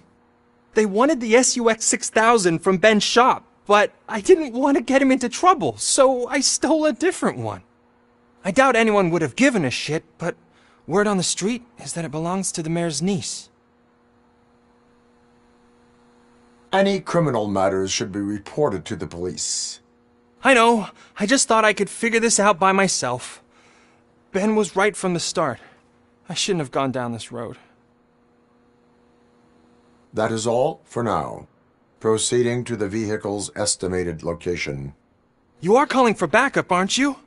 They wanted the SUX 6000 from Ben's shop, but I didn't want to get him into trouble, so I stole a different one. I doubt anyone would have given a shit, but word on the street is that it belongs to the mayor's niece. Any criminal matters should be reported to the police. I know. I just thought I could figure this out by myself. Ben was right from the start. I shouldn't have gone down this road. That is all for now. Proceeding to the vehicle's estimated location. You are calling for backup, aren't you?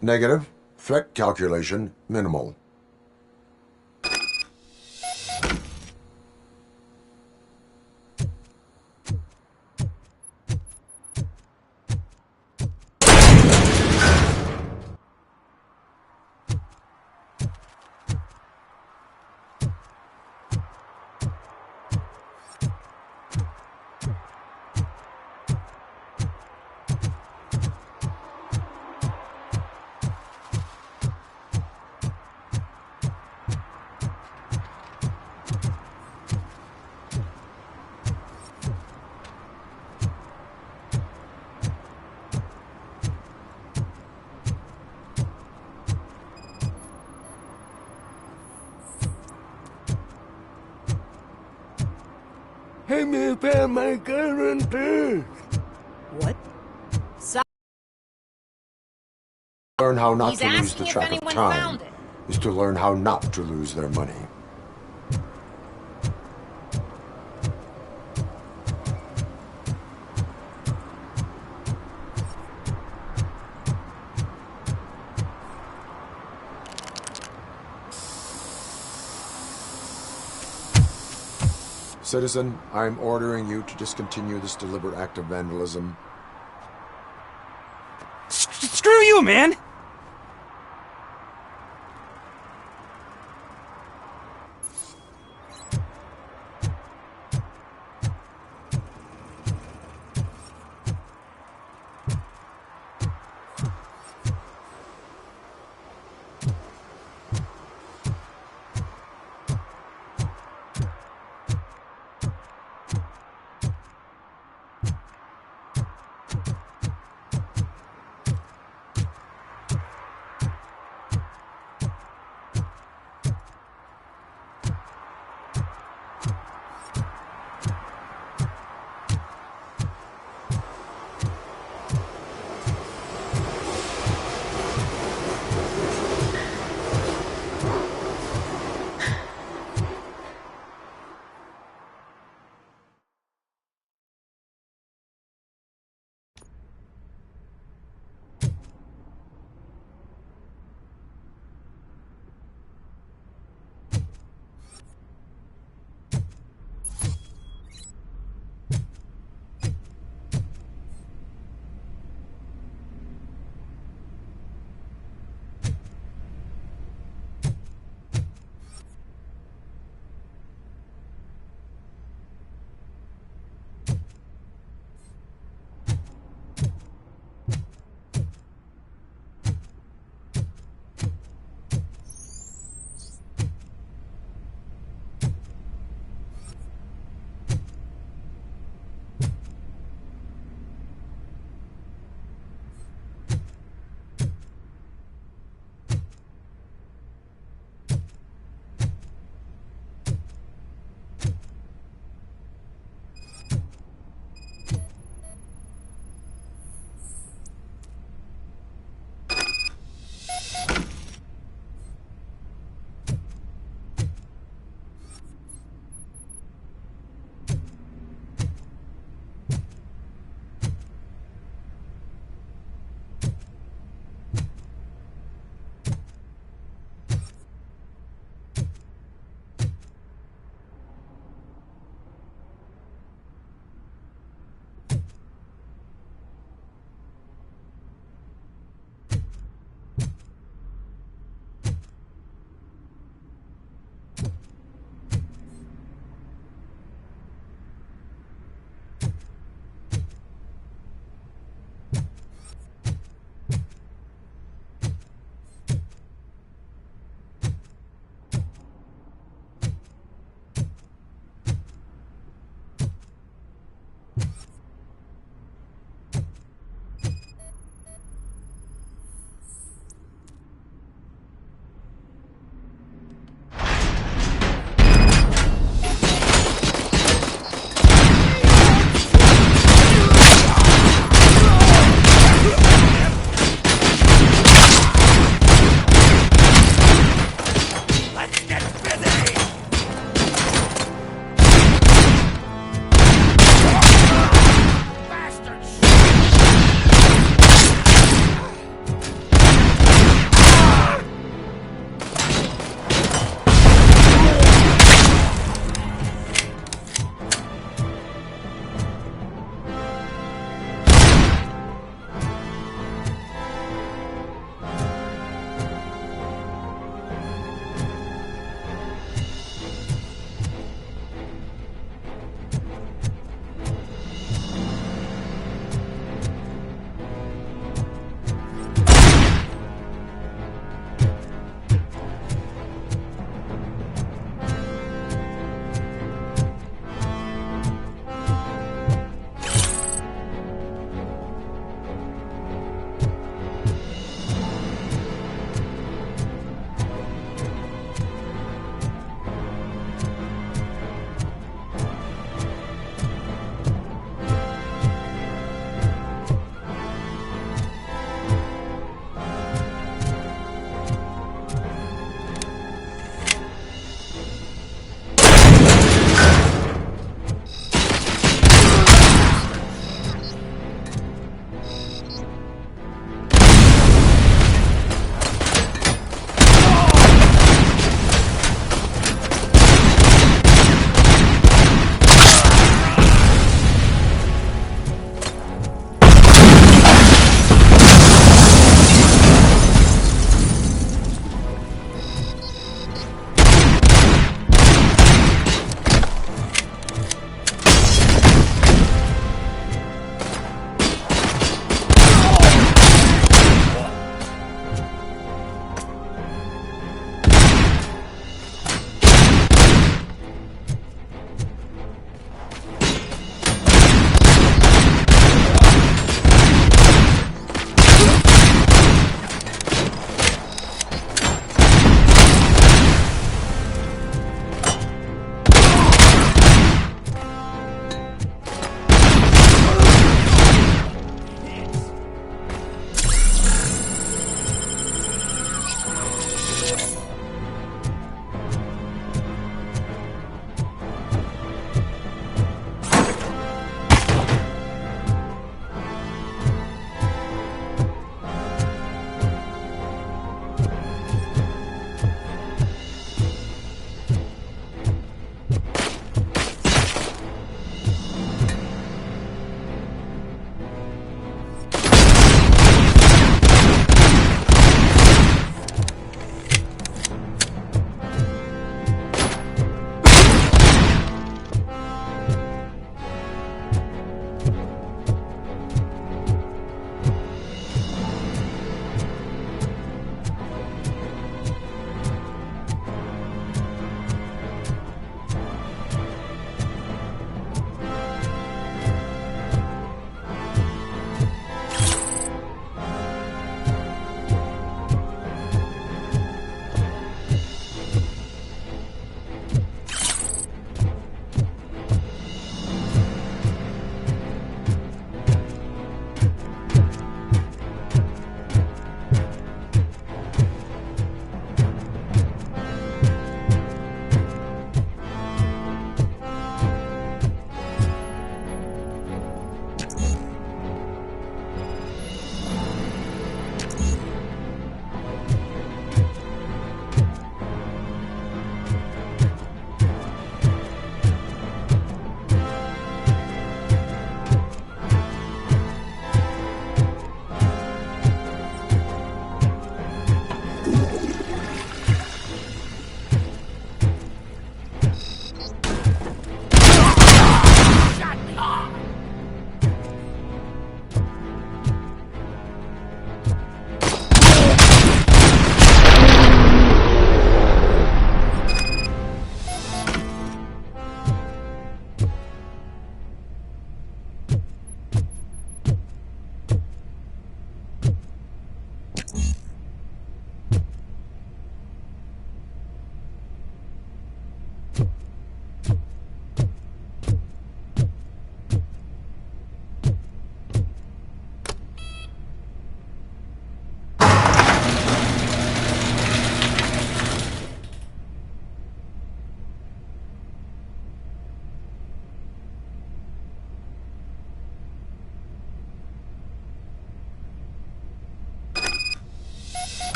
Negative. Threat calculation minimal. Help me find my guarantee. What? So Learn how not he's to lose asking the if track of anyone time found it. is to learn how not to lose their money. Citizen, I'm ordering you to discontinue this deliberate act of vandalism. Screw you, man!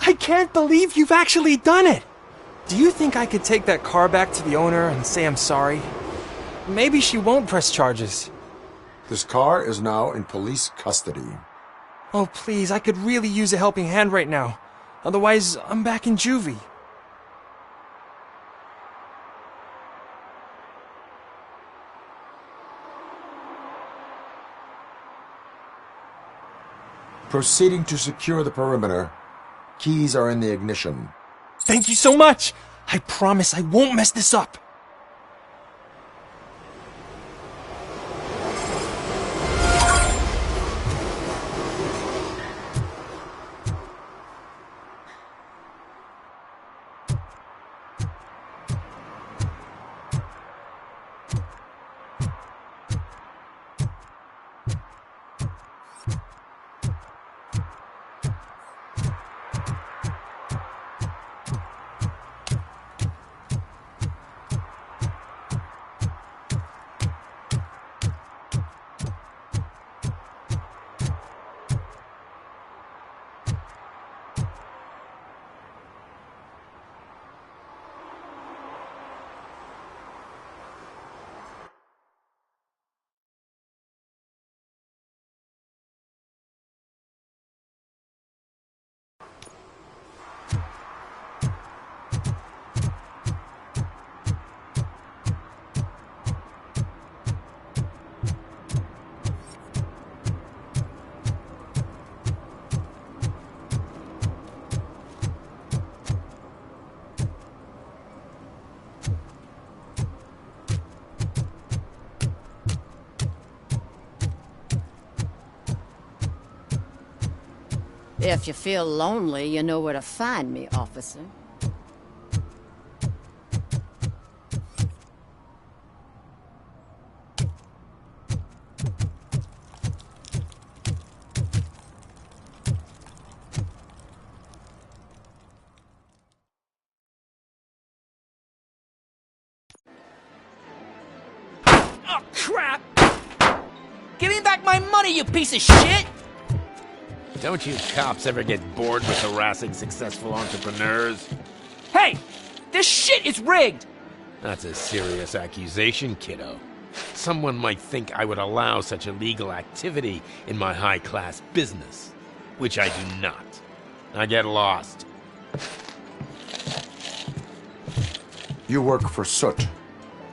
I can't believe you've actually done it! Do you think I could take that car back to the owner and say I'm sorry? Maybe she won't press charges. This car is now in police custody. Oh, please, I could really use a helping hand right now. Otherwise, I'm back in juvie. Proceeding to secure the perimeter. Keys are in the ignition. Thank you so much! I promise I won't mess this up! If you feel lonely, you know where to find me, officer. Oh, crap! Give me back my money, you piece of shit! Don't you cops ever get bored with harassing successful entrepreneurs? Hey! This shit is rigged! That's a serious accusation, kiddo. Someone might think I would allow such illegal activity in my high-class business, which I do not. I get lost. You work for Soot.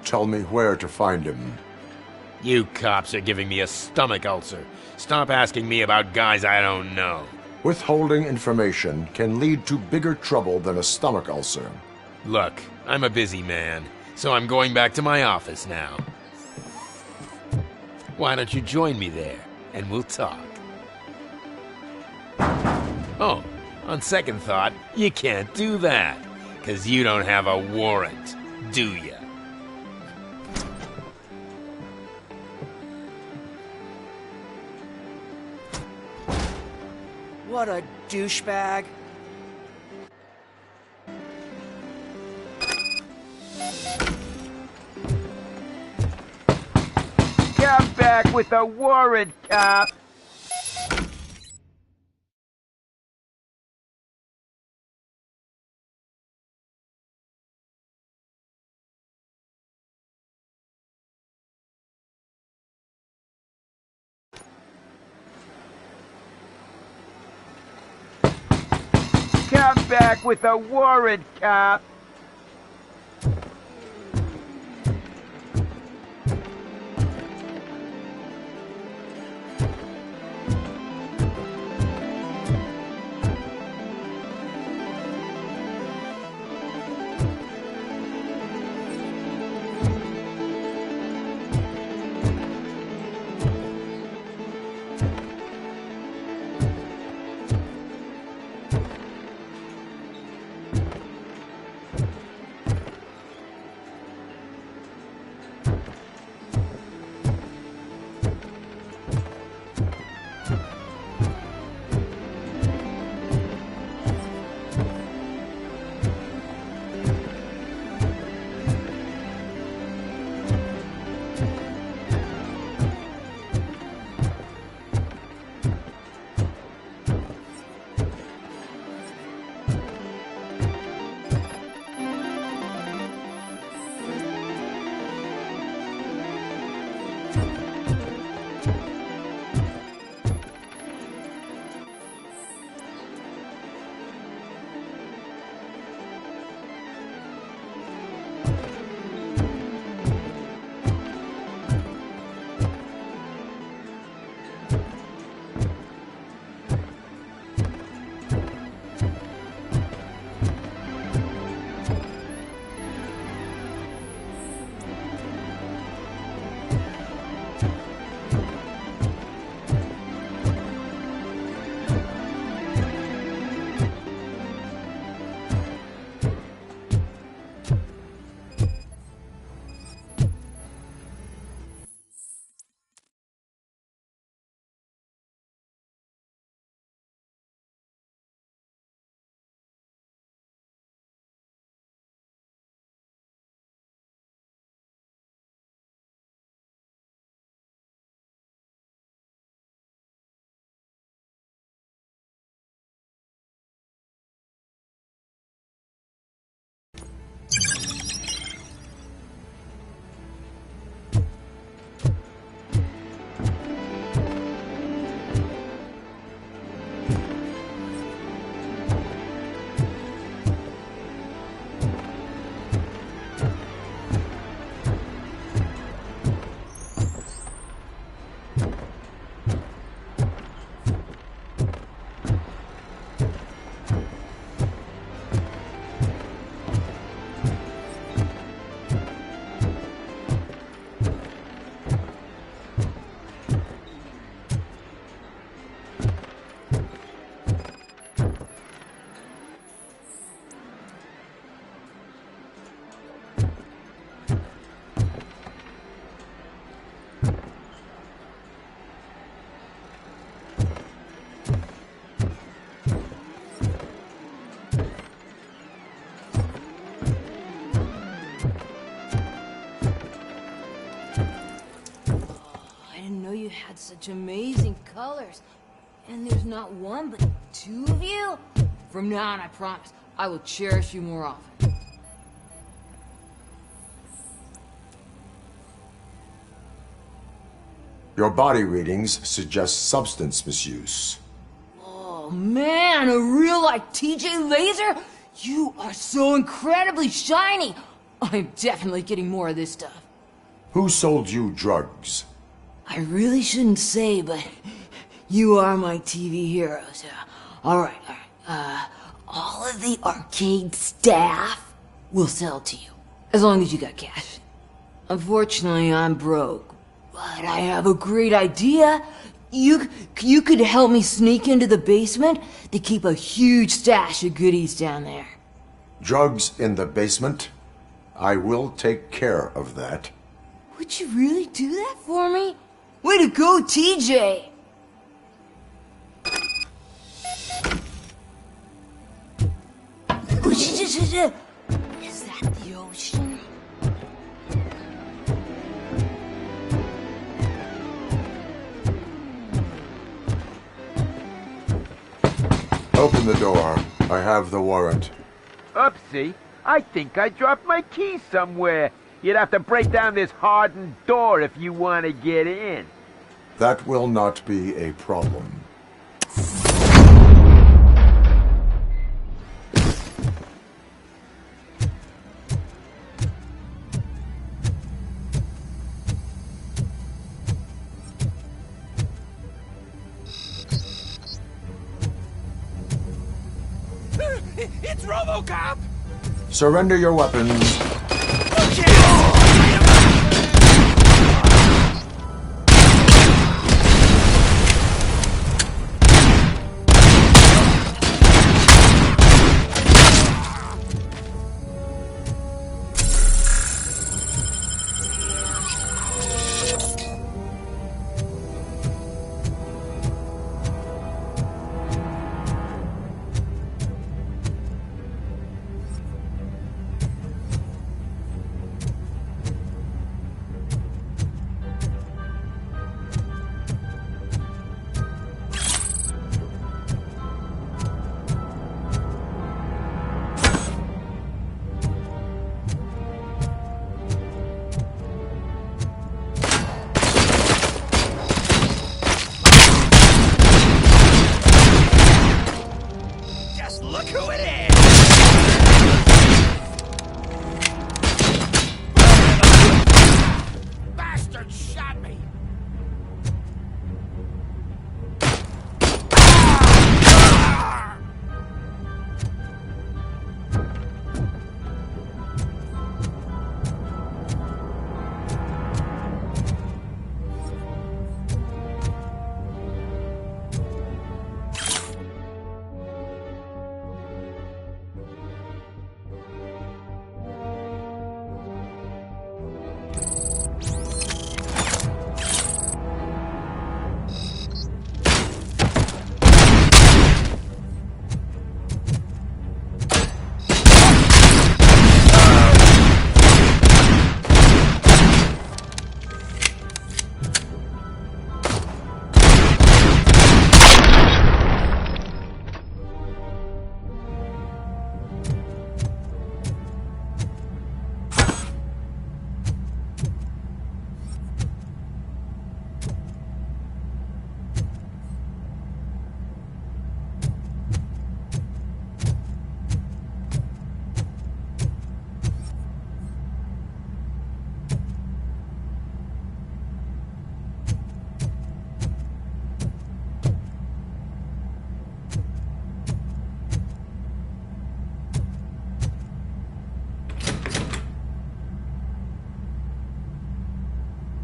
Tell me where to find him. You cops are giving me a stomach ulcer. Stop asking me about guys I don't know. Withholding information can lead to bigger trouble than a stomach ulcer. Look, I'm a busy man, so I'm going back to my office now. Why don't you join me there, and we'll talk. Oh, on second thought, you can't do that, 'cause you don't have a warrant, do ya? What a douchebag. Come back with a warrant, cop! Come back with a warrant, cop! man, such amazing colors. And there's not one, but two of you? From now on, I promise, I will cherish you more often. Your body readings suggest substance misuse. Oh man, a real-life TJ Laser? You are so incredibly shiny! I'm definitely getting more of this stuff. Who sold you drugs? I really shouldn't say, but you are my TV heroes. Alright. All of the arcade staff will sell to you, as long as you got cash. Unfortunately, I'm broke, but I have a great idea. You could help me sneak into the basement to keep a huge stash of goodies down there. Drugs in the basement? I will take care of that. Would you really do that for me? Way to go, TJ! Is that the ocean? Open the door. I have the warrant. Oopsie. I think I dropped my keys somewhere. You'd have to break down this hardened door if you want to get in. That will not be a problem. It's Robocop! Surrender your weapons. Look who it is! Bastard shot me!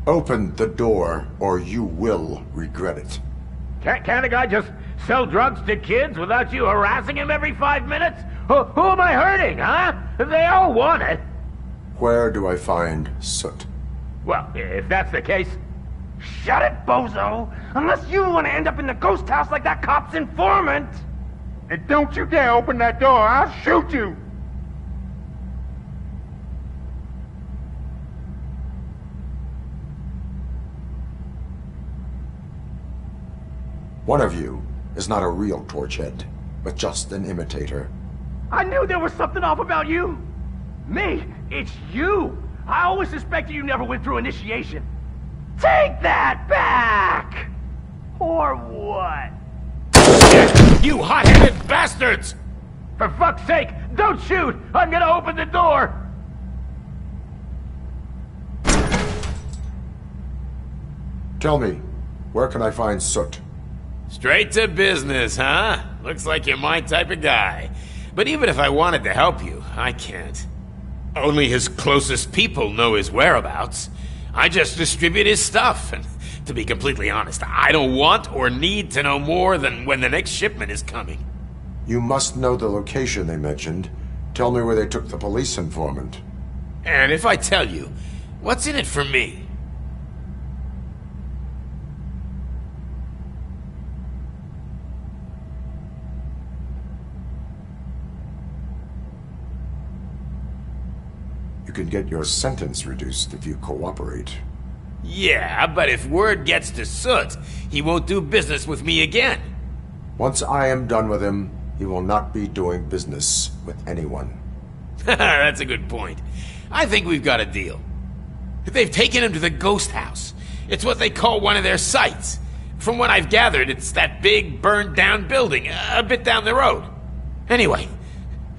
Open the door, or you will regret it. Can't a guy just sell drugs to kids without you harassing him every 5 minutes? Who am I hurting, huh? They all want it. Where do I find Soot? Well, if that's the case, shut it, bozo! Unless you want to end up in the ghost house like that cop's informant! And don't you dare open that door, I'll shoot you! One of you is not a real Torchhead, but just an imitator. I knew there was something off about you. Me? It's you. I always suspected you never went through initiation. Take that back! Or what? You hot-headed bastards! For fuck's sake, don't shoot! I'm gonna open the door! Tell me, where can I find Soot? Straight to business, huh? Looks like you're my type of guy. But even if I wanted to help you, I can't. Only his closest people know his whereabouts. I just distribute his stuff, and to be completely honest, I don't want or need to know more than when the next shipment is coming. You must know the location they mentioned. Tell me where they took the police informant. And if I tell you, what's in it for me? You can get your sentence reduced if you cooperate. Yeah, but if word gets to Soot, he won't do business with me again. Once I am done with him, he will not be doing business with anyone. That's a good point. I think we've got a deal. They've taken him to the ghost house. It's what they call one of their sites. From what I've gathered, it's that big, burned-down building, a bit down the road. Anyway,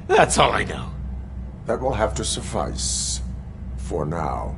that's all I know. That will have to suffice. For now.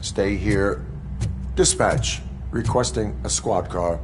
Stay here. Dispatch. Requesting a squad car.